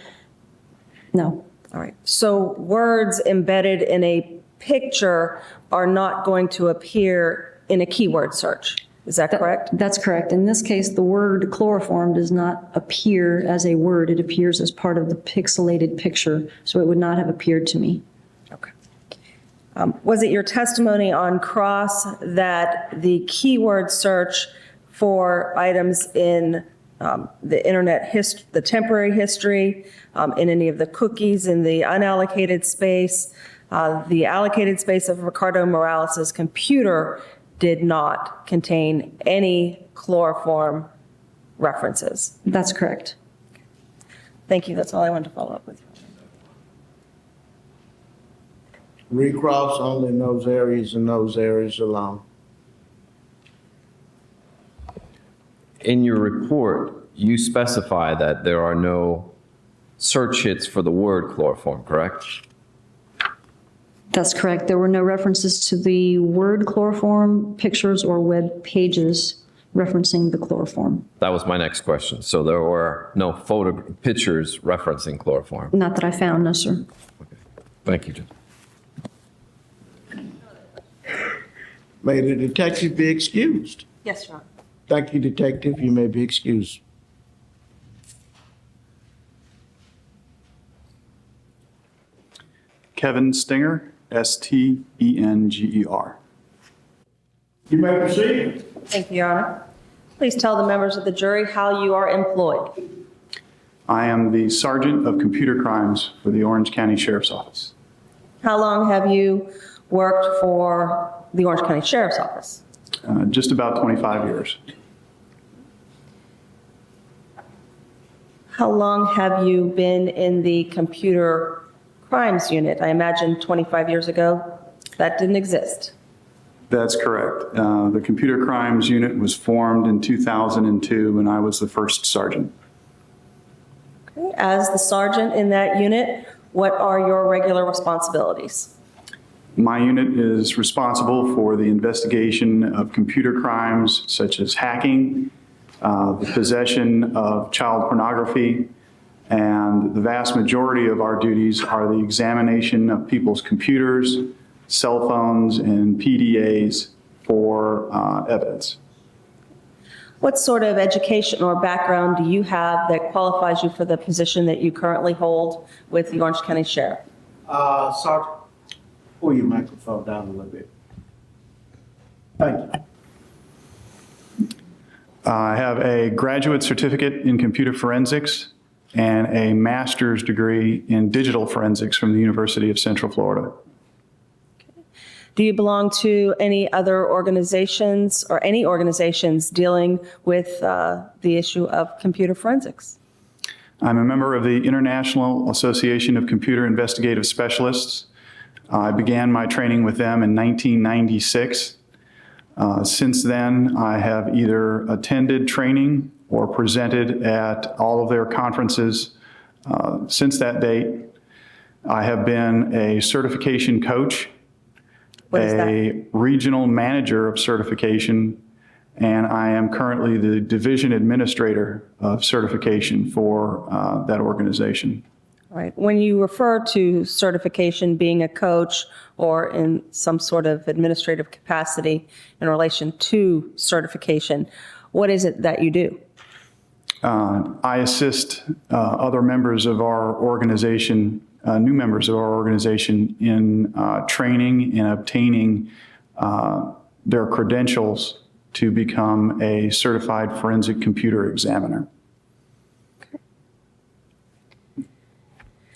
No.
All right. So words embedded in a picture are not going to appear in a keyword search. Is that correct?
That's correct. In this case, the word chloroform does not appear as a word. It appears as part of the pixelated picture, so it would not have appeared to me.
Okay. Was it your testimony on cross that the keyword search for items in the internet history, the temporary history, in any of the cookies in the unallocated space, the allocated space of Ricardo Morales' computer did not contain any chloroform references?
That's correct.
Thank you. That's all I wanted to follow up with.
Recross only in those areas and those areas alone.
In your report, you specify that there are no search hits for the word chloroform, correct?
That's correct. There were no references to the word chloroform, pictures, or web pages referencing the chloroform.
That was my next question. So there were no pictures referencing chloroform.
Not that I found, no, sir.
Thank you, Judge.
May the detective be excused.
Yes, Your Honor.
Thank you, Detective. You may be excused.
Kevin Stinger. Stenger.
You may proceed.
Thank you, Your Honor. Please tell the members of the jury how you are employed.
I am the Sergeant of Computer Crimes for the Orange County Sheriff's Office.
How long have you worked for the Orange County Sheriff's Office?
Just about 25 years.
How long have you been in the computer crimes unit? I imagine 25 years ago that didn't exist.
That's correct. The Computer Crimes Unit was formed in 2002, and I was the first sergeant.
Okay. As the sergeant in that unit, what are your regular responsibilities?
My unit is responsible for the investigation of computer crimes such as hacking, the possession of child pornography, and the vast majority of our duties are the examination of people's computers, cell phones, and PDAs for evidence.
What sort of education or background do you have that qualifies you for the position that you currently hold with the Orange County Sheriff?
Sergeant, pull your microphone down a little bit. Thank you.
I have a graduate certificate in computer forensics and a master's degree in digital forensics from the University of Central Florida.
Do you belong to any other organizations or any organizations dealing with the issue of computer forensics?
I'm a member of the International Association of Computer Investigative Specialists. I began my training with them in 1996. Since then, I have either attended training or presented at all of their conferences. Since that date, I have been a certification coach,
What is that?
a regional manager of certification, and I am currently the division administrator of certification for that organization.
All right. When you refer to certification, being a coach or in some sort of administrative capacity in relation to certification, what is it that you do?
I assist other members of our organization, new members of our organization, in training and obtaining their credentials to become a certified forensic computer examiner.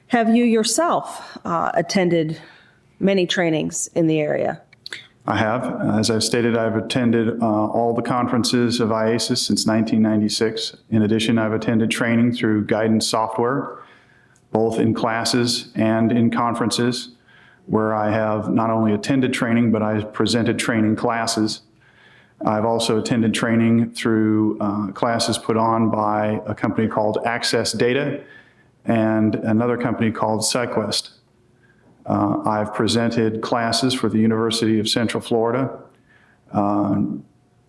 Have you yourself attended many trainings in the area?
I have. As I've stated, I've attended all the conferences of IASIS since 1996. In addition, I've attended training through guidance software, both in classes and in conferences, where I have not only attended training, but I've presented training classes. I've also attended training through classes put on by a company called Access Data and another company called SciQuest. I've presented classes for the University of Central Florida,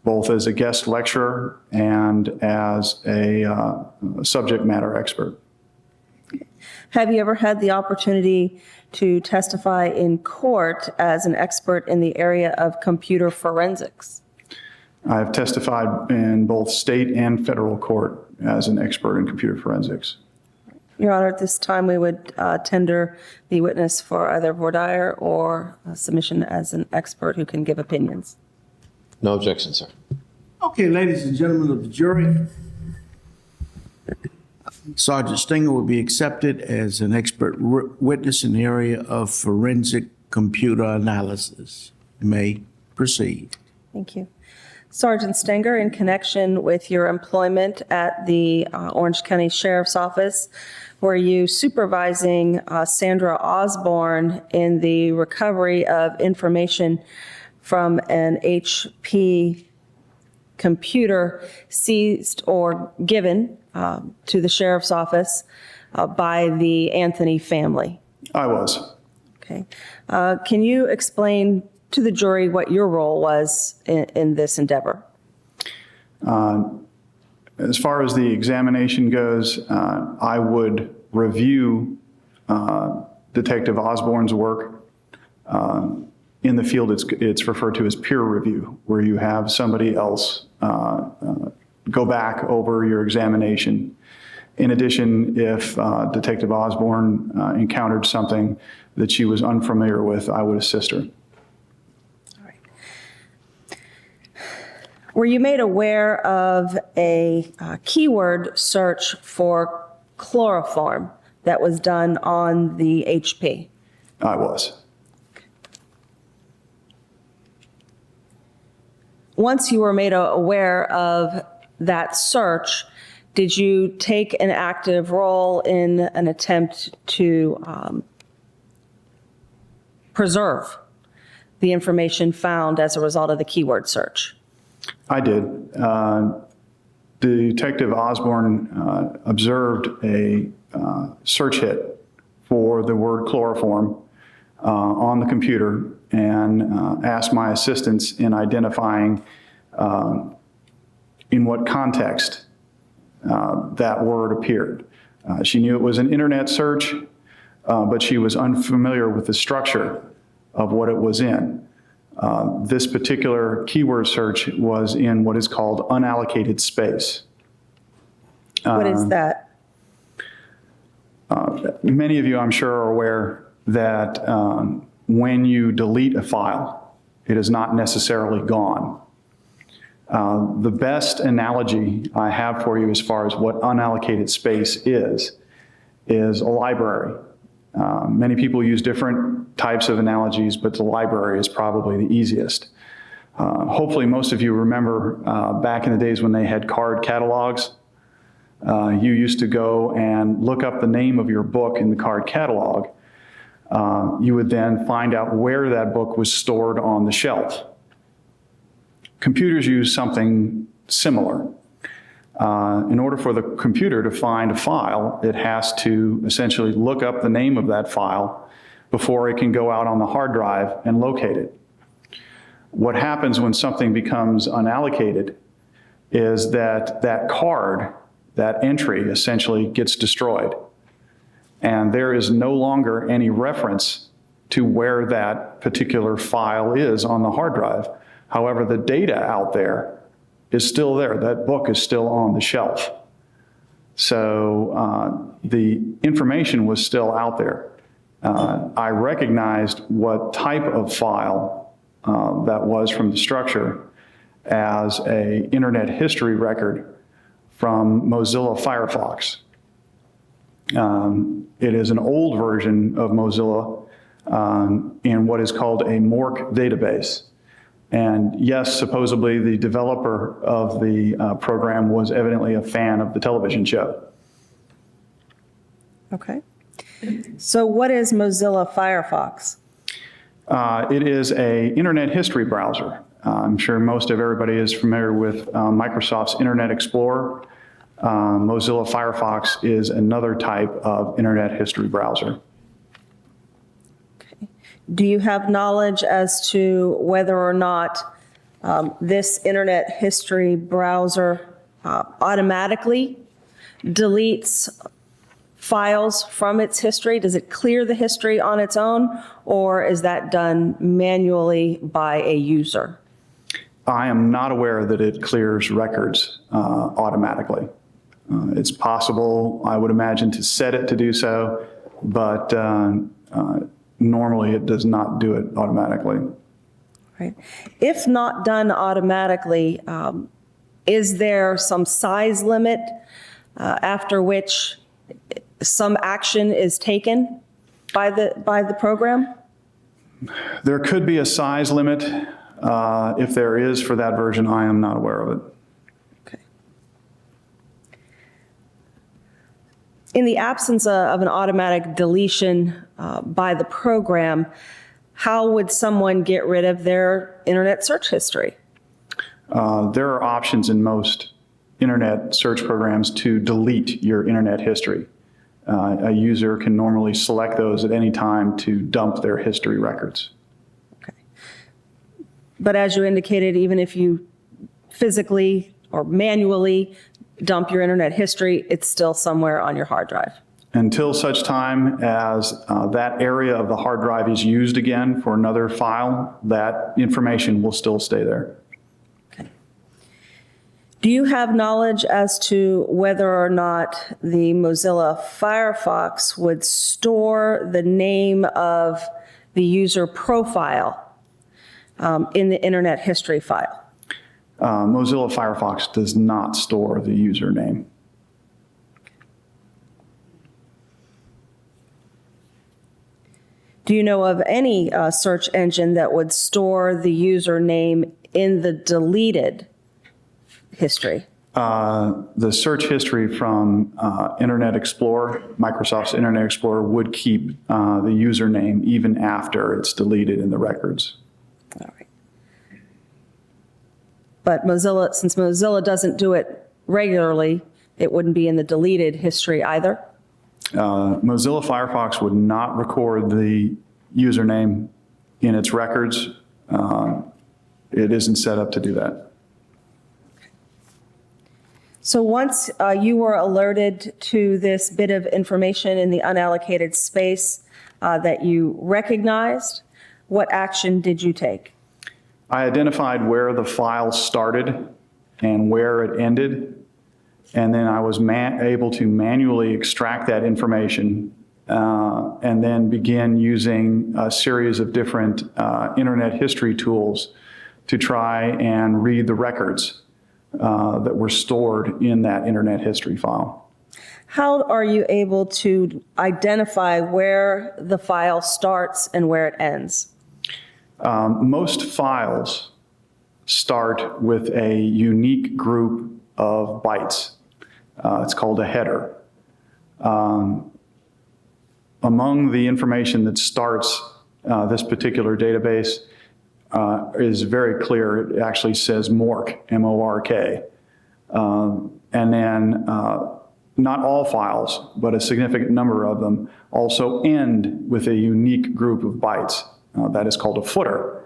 both as a guest lecturer and as a subject matter expert.
Have you ever had the opportunity to testify in court as an expert in the area of computer forensics?
I've testified in both state and federal court as an expert in computer forensics.
Your Honor, at this time, we would tender the witness for either voir dire or submission as an expert who can give opinions.
No objection, sir.
Okay, ladies and gentlemen of the jury, Sergeant Stenger will be accepted as an expert witness in the area of forensic computer analysis. You may proceed.
Thank you. Sergeant Stenger, in connection with your employment at the Orange County Sheriff's Office, were you supervising Sandra Osborne in the recovery of information from an HP computer seized or given to the Sheriff's Office by the Anthony family?
I was.
Okay. Can you explain to the jury what your role was in this endeavor?
As far as the examination goes, I would review Detective Osborne's work. In the field, it's referred to as peer review, where you have somebody else go back over your examination In addition, if Detective Osborne encountered something that she was unfamiliar with, I would assist her.
Were you made aware of a keyword search for chloroform that was done on the HP?
I was.
Once you were made aware of that search, did you take an active role in an attempt to preserve the information found as a result of the keyword search?
I did. Detective Osborne observed a search hit for the word chloroform on the computer and asked my assistance in identifying in what context that word appeared. She knew it was an internet search, but she was unfamiliar with the structure of what it was in. This particular keyword search was in what is called unallocated space.
What is that?
Many of you, I'm sure, are aware that when you delete a file, it is not necessarily gone. The best analogy I have for you as far as what unallocated space is a library. Many people use different types of analogies, but the library is probably the easiest. Hopefully most of you remember back in the days when they had card catalogs. You used to go and look up the name of your book in the card catalog. You would then find out where that book was stored on the shelf. Computers use something similar. In order for the computer to find a file, it has to essentially look up the name of that file before it can go out on the hard drive and locate it. What happens when something becomes unallocated is that that card, that entry essentially gets destroyed. And there is no longer any reference to where that particular file is on the hard drive. However, the data out there is still there. That book is still on the shelf. So the information was still out there. I recognized what type of file that was from the structure as an internet history record from Mozilla Firefox. It is an old version of Mozilla in what is called a MORC database. And yes, supposedly the developer of the program was evidently a fan of the television show.
Okay. So what is Mozilla Firefox?
It is an internet history browser. I'm sure most of everybody is familiar with Microsoft's Internet Explorer. Mozilla Firefox is another type of internet history browser.
Okay. Do you have knowledge as to whether or not this internet history browser automatically deletes files from its history? Does it clear the history on its own, or is that done manually by a user?
I am not aware that it clears records automatically. It's possible, I would imagine, to set it to do so, but normally it does not do it automatically.
Right. If not done automatically, is there some size limit after which some action is taken by the program?
There could be a size limit. If there is for that version, I am not aware of it.
Okay. In the absence of an automatic deletion by the program, how would someone get rid of their internet search history?
There are options in most internet search programs to delete your internet history. A user can normally select those at any time to dump their history records.
Okay. But as you indicated, even if you physically or manually dump your internet history, it's still somewhere on your hard drive.
Until such time as that area of the hard drive is used again for another file, that information will still stay there.
Okay. Do you have knowledge as to whether or not the Mozilla Firefox would store the name of the user profile in the Internet History file?
Mozilla Firefox does not store the username.
Do you know of any search engine that would store the username in the deleted history?
The search history from Internet Explorer, Microsoft's Internet Explorer, would keep the username even after it's deleted in the records.
All right. But Mozilla, since Mozilla doesn't do it regularly, it wouldn't be in the deleted history either?
Mozilla Firefox would not record the username in its records. It isn't set up to do that.
So once you were alerted to this bit of information in the unallocated space that you recognized, what action did you take?
I identified where the file started and where it ended, and then I was able to manually extract that information and then begin using a series of different internet history tools to try and read the records that were stored in that internet history file.
How are you able to identify where the file starts and where it ends?
Most files start with a unique group of bytes. It's called a header. Among the information that starts this particular database is very clear. It actually says MORK, M-O-R-K. And then not all files, but a significant number of them also end with a unique group of bytes. That is called a footer.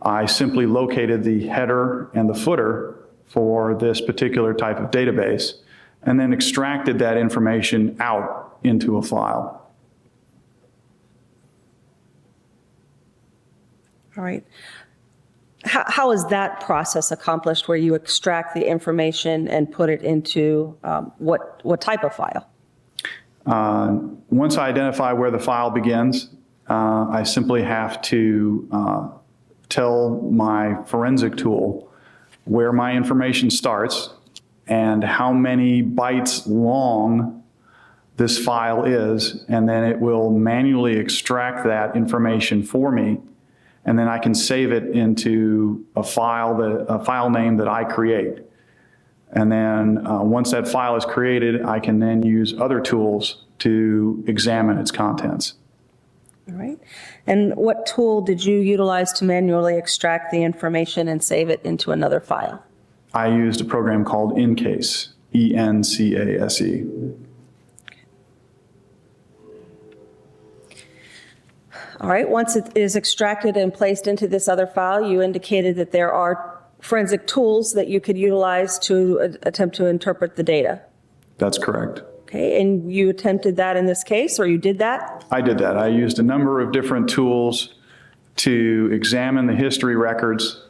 I simply located the header and the footer for this particular type of database and then extracted that information out into a file.
All right. How is that process accomplished where you extract the information and put it into what type of file?
Once I identify where the file begins, I simply have to tell my forensic tool where my information starts and how many bytes long this file is, and then it will manually extract that information for me, and then I can save it into a file name that I create. And then once that file is created, I can then use other tools to examine its contents.
All right. And what tool did you utilize to manually extract the information and save it into another file?
I used a program called Encase, E-N-C-A-S-E.
All right. Once it is extracted and placed into this other file, you indicated that there are forensic tools that you could utilize to attempt to interpret the data.
That's correct.
Okay. And you attempted that in this case, or you did that?
I did that. I used a number of different tools to examine the history records.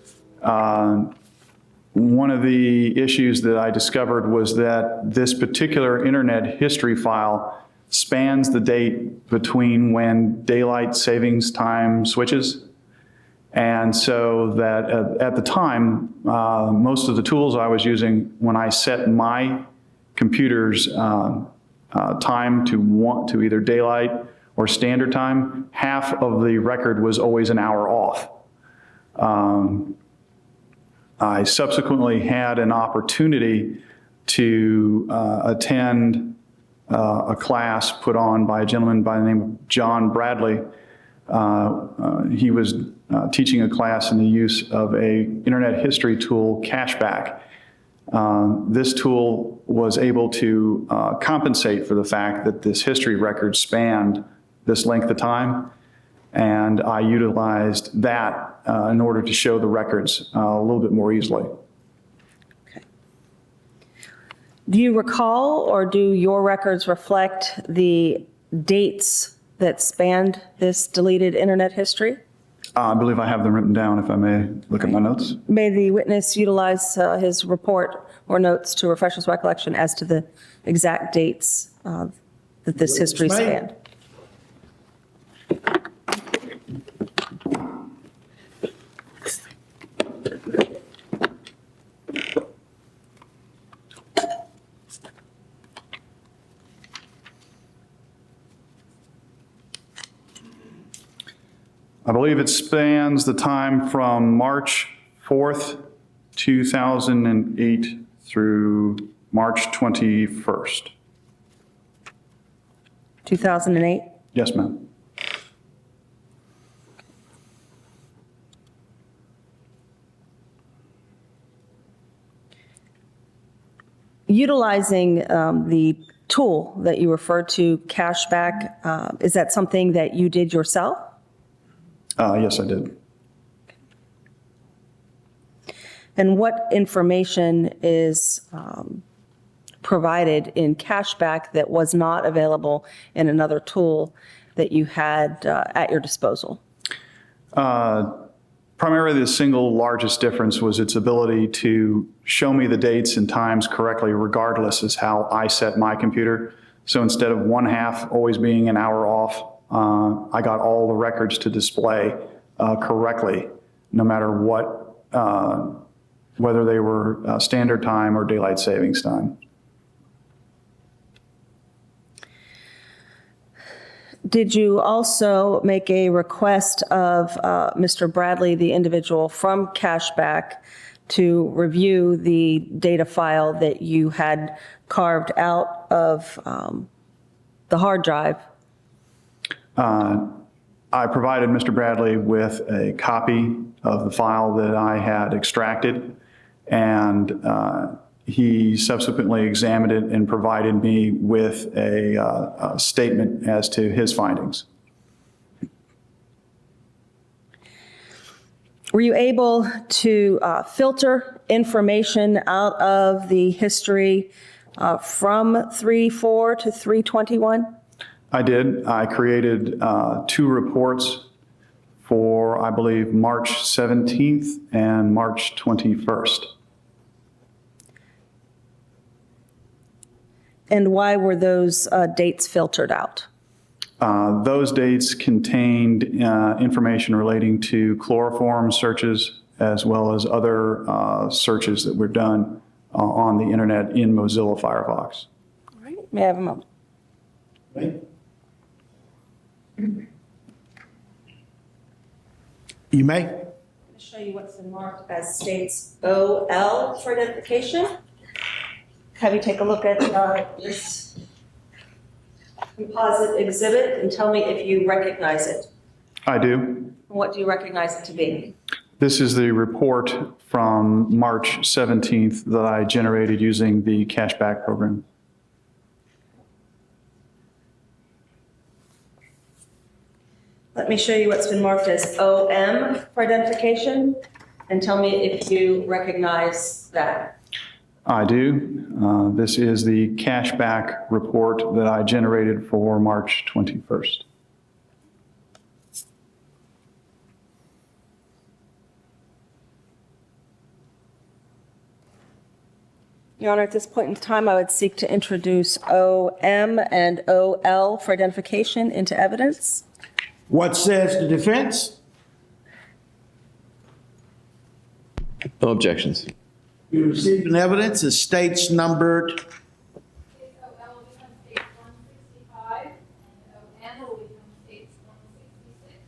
One of the issues that I discovered was that this particular internet history file spans the date between when daylight savings time switches. And so that at the time, most of the tools I was using when I set my computer's time to either daylight or standard time, half of the record was always an hour off. I subsequently had an opportunity to attend a class put on by a gentleman by the name of John Bradley. He was teaching a class in the use of a internet history tool, Cashback. This tool was able to compensate for the fact that this history record spanned this length of time, and I utilized that in order to show the records a little bit more easily.
Okay. Do you recall, or do your records reflect the dates that spanned this deleted internet history?
I believe I have them written down, if I may look at my notes.
May the witness utilize his report or notes to refresh his recollection as to the exact dates that this history
Witness may.
spanned.
I believe it spans the time from March 4th, 2008 through March 21st.
2008?
Yes, ma'am.
Utilizing the tool that you referred to, cashback, is that something that you did yourself?
Yes, I did.
And what information is provided in cashback that was not available in another tool that you had at your disposal?
Primarily, the single largest difference was its ability to show me the dates and times correctly, regardless as how I set my computer. So instead of one half always being an hour off, I got all the records to display correctly, no matter what, whether they were standard time or daylight savings time.
Did you also make a request of Mr. Bradley, the individual from cashback, to review the data file that you had carved out of the hard drive?
I provided Mr. Bradley with a copy of the file that I had extracted, and he subsequently examined it and provided me with a statement as to his findings.
Were you able to filter information out of the history from 3/4 to 3/21?
I did. I created 2 reports for, I believe, March 17th and March 21st.
And why were those dates filtered out?
Those dates contained information relating to chloroform searches as well as other searches that were done on the internet in Mozilla Firefox.
All right. May I have a moment?
You may.
I'm going to show you what's been marked as states OL for identification. Have you take a look at this composite exhibit and tell me if you recognize it.
I do.
What do you recognize it to be?
This is the report from March 17th that I generated using the cashback program.
Let me show you what's been marked as OM for identification and tell me if you recognize that.
I do. This is the cashback report that I generated for March 21st.
Your Honor, at this point in time, I would seek to introduce OM and OL for identification into evidence.
What says the defense?
No objections.
You received an evidence as states numbered.
Case OL will become states 165, and OM will become states 166.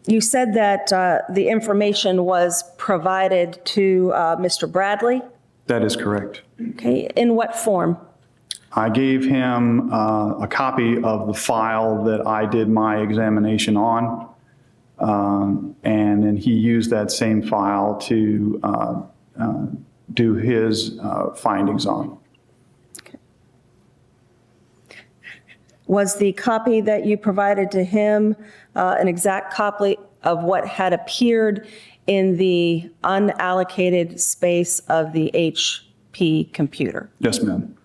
You said that the information was provided to Mr. Bradley.
That is correct.
Okay, in what form?
I gave him a copy of the file that I did my examination on, and then he used that same file to do his findings on.
Was the copy that you provided to him an exact copy of what had appeared in the unallocated space of the HP computer?
Yes, ma'am.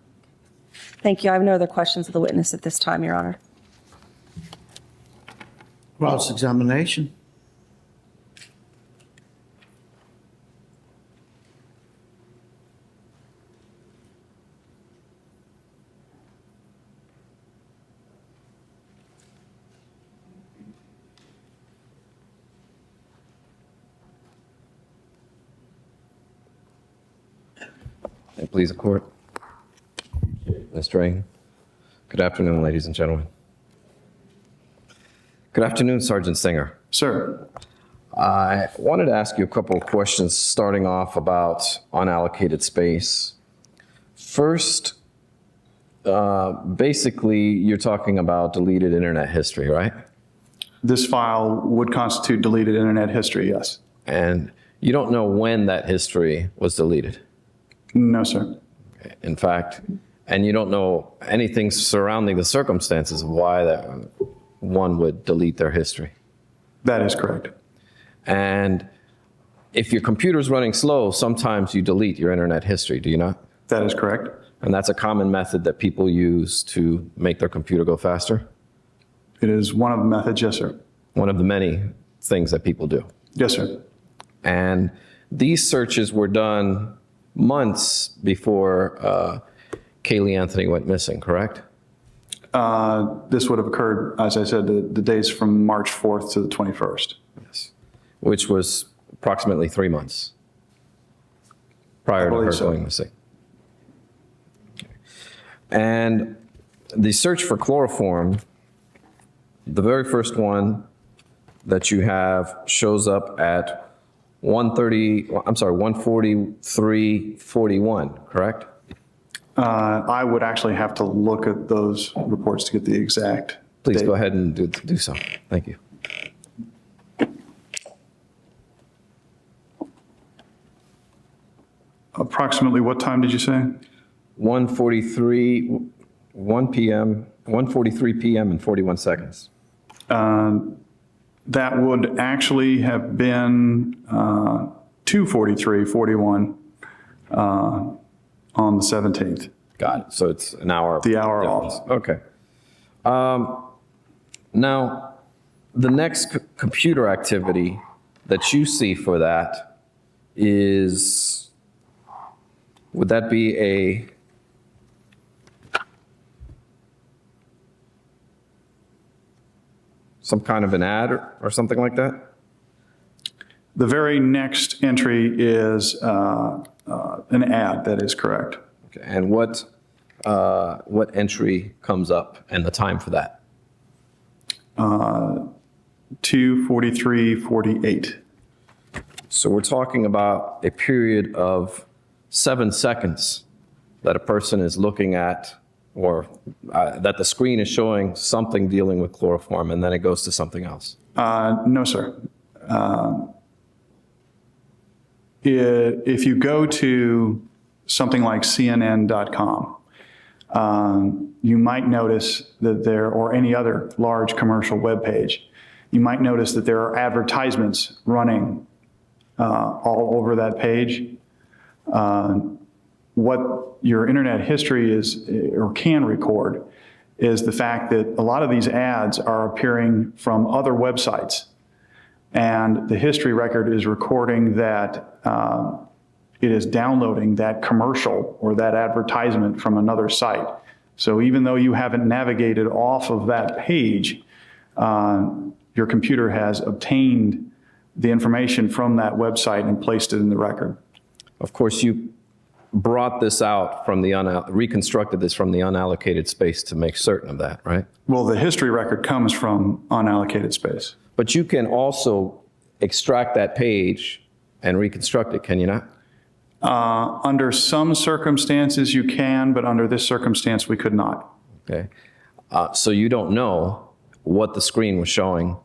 Thank you. I have no other questions of the witness at this time, Your Honor.
Cross-examination.
And please, the court. Ms. Drain. Good afternoon, ladies and gentlemen. Good afternoon, Sergeant Singer.
Sir,
I wanted to ask you a couple of questions, starting off about unallocated space. First, basically, you're talking about deleted internet history, right?
this file would constitute deleted internet history, yes.
And you don't know when that history was deleted?
No, sir.
In fact, and you don't know anything surrounding the circumstances of why that one would delete their history?
That is correct.
And if your computer's running slow, sometimes you delete your internet history, do you not?
That is correct.
And that's a common method that people use to make their computer go faster?
It is one of the methods, yes, sir.
One of the many things that people do.
Yes, sir.
And these searches were done months before Caylee Anthony went missing, correct?
This would have occurred, as I said, the days from March 4th to the 21st.
Yes. Which was approximately 3 months prior to her going missing. And the search for chloroform, the very first one that you have shows up at 143:41, correct?
I would actually have to look at those reports to get the exact
Please
date.
go ahead and do so. Thank you.
Approximately what time did you say?
1 p.m., 1:43 p.m. and 41 seconds.
That would actually have been 2:43:41 on the 17th.
Got it. So it's an hour.
The hour
difference.
off.
Okay. Now, the next computer activity that you see for that is, would that be some kind of an ad or something like that?
The very next entry is an ad, that is correct.
Okay. And what entry comes up and the time for that?
2:43:48.
So we're talking about a period of 7 seconds that a person is looking at, or that the screen is showing something dealing with chloroform, and then it goes to something else.
No, sir. If you go to something like CNN.com, you might notice that there, or any other large commercial web page, you might notice that there are advertisements running all over that page. What your internet history is, or can record, is the fact that a lot of these ads are appearing from other websites. And the history record is recording that it is downloading that commercial or that advertisement from another site. So even though you haven't navigated off of that page, your computer has obtained the information from that website and placed it in the record.
Of course, you brought this out from the, reconstructed this from the unallocated space to make certain of that, right?
Well, the history record comes from unallocated space.
But you can also extract that page and reconstruct it, can you not?
Under some circumstances you can, but under this circumstance we could not.
Okay. So you don't know what the screen was showing.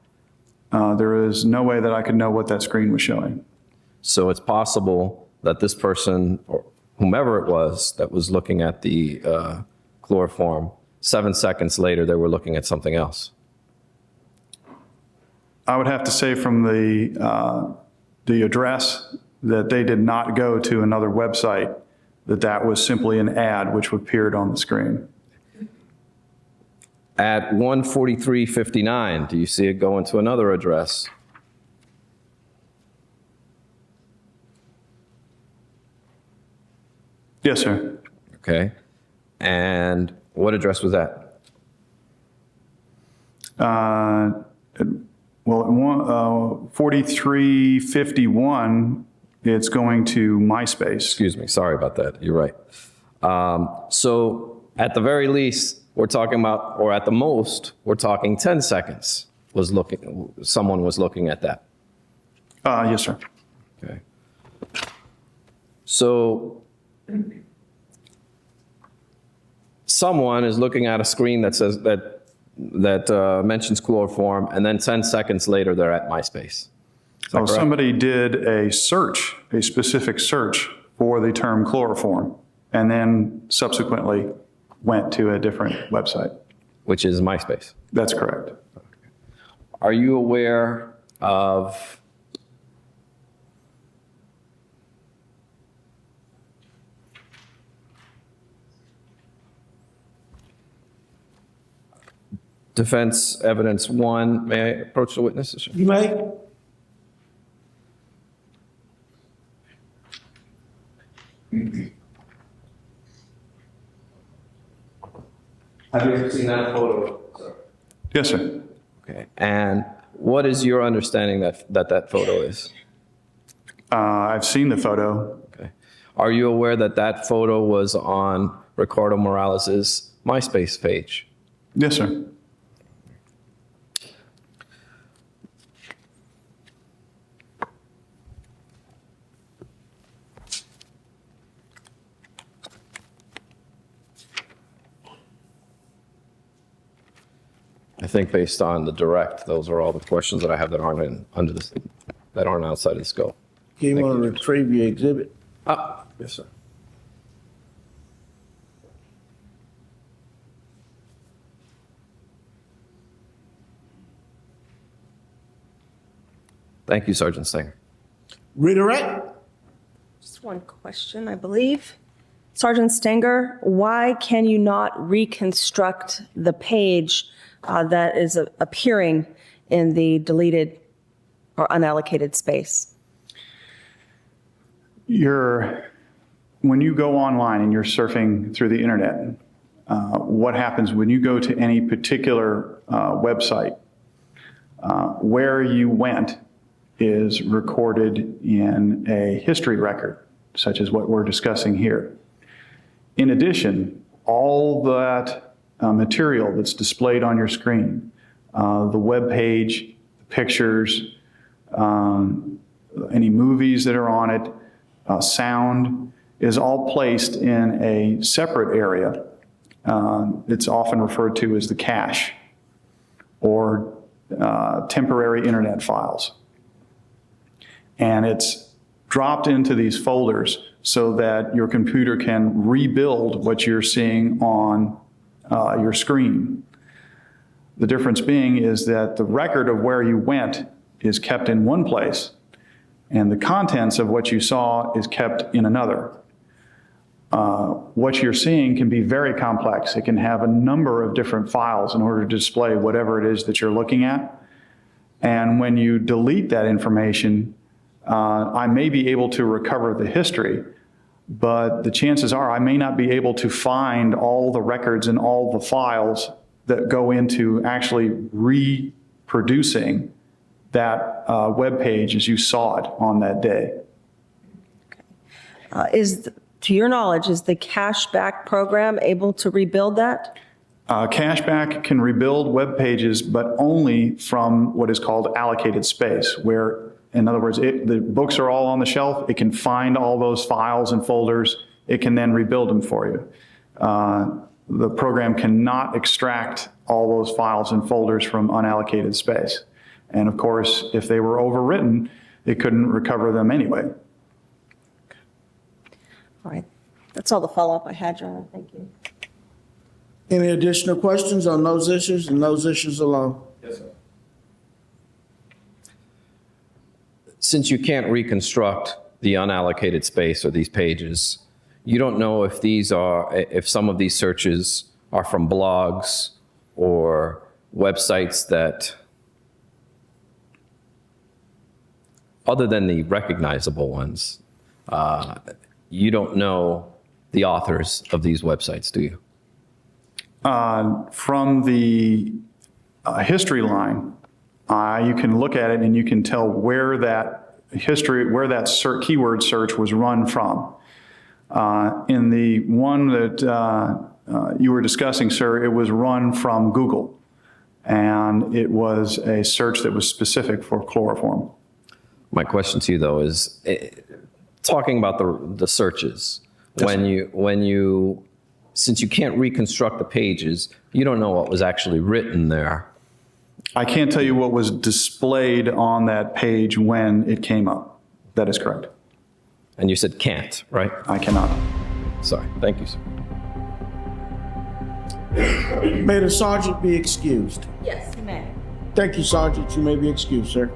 There is no way that I could know what that screen was showing.
So it's possible that this person, or whomever it was that was looking at the chloroform, 7 seconds later they were looking at something else.
I would have to say from the address that they did not go to another website, that was simply an ad which appeared on the screen.
At 14359, do you see it going to another address?
Yes, sir.
Okay. And what address was that?
Well, at 4351, it's going to MySpace.
Excuse me, sorry about that. You're right. So at the very least, we're talking about, or at the most, we're talking 10 seconds someone was looking at that.
Yes, sir.
Okay. So someone is looking at a screen that says that mentions chloroform, and then 10 seconds later they're at MySpace. Is that correct?
Somebody did a search, a specific search for the term chloroform, and then subsequently went to a different website.
Which is MySpace.
That's correct.
Are you aware of defense evidence 1? May I approach the witnesses?
You may.
Have you ever seen that photo, sir?
Yes, sir.
Okay. And what is your understanding that photo is?
I've seen the photo.
Okay. Are you aware that photo was on Ricardo Morales's MySpace page?
Yes, sir.
I think based on the direct, those are all the questions that I have that aren't that aren't outside of the scope.
You want to retrieve your exhibit?
Yes, sir. Thank you, Sergeant Stenger.
Redirect?
Just one question, I believe. Sergeant Stenger, why can you not reconstruct the page that is appearing in the deleted or unallocated space?
When you go online and you're surfing through the internet, what happens when you go to any particular website, where you went is recorded in a history record, such as what we're discussing here. In addition, all that material that's displayed on your screen, the web page, pictures, any movies that are on it, sound, is all placed in a separate area. It's often referred to as the cache or temporary internet files. And it's dropped into these folders so that your computer can rebuild what you're seeing on your screen. The difference being is that the record of where you went is kept in one place, and the contents of what you saw is kept in another. What you're seeing can be very complex. It can have a number of different files in order to display whatever it is that you're looking at. And when you delete that information, I may be able to recover the history, but the chances are I may not be able to find all the records and all the files that go into actually reproducing that web page as you saw it on that day.
To your knowledge, is the cashback program able to rebuild that?
Cashback can rebuild web pages, but only from what is called allocated space, where, in other words, the books are all on the shelf. It can find all those files and folders. It can then rebuild them for you. The program cannot extract all those files and folders from unallocated space. And of course, if they were overwritten, it couldn't recover them anyway.
All right. That's all the follow-up I had, Your Honor. Thank you.
Any additional questions on those issues and those issues alone?
Yes, sir. Since you can't reconstruct the unallocated space or these pages, you don't know if some of these searches are from blogs or websites that, other than the recognizable ones, you don't know the authors of these websites, do you?
From the history line, you can look at it and you can tell where that keyword search was run from. In the one that you were discussing, sir, it was run from Google, and it was a search that was specific for chloroform.
My question to you, though, is talking about the searches. When you, since you can't reconstruct the pages, you don't know what was actually written there.
I can't tell you what was displayed on that page when it came up. That is correct.
And you said can't, right?
I cannot.
Sorry. Thank you, sir.
May the sergeant be excused?
Yes, you may.
Thank you, Sergeant. You may be excused, sir.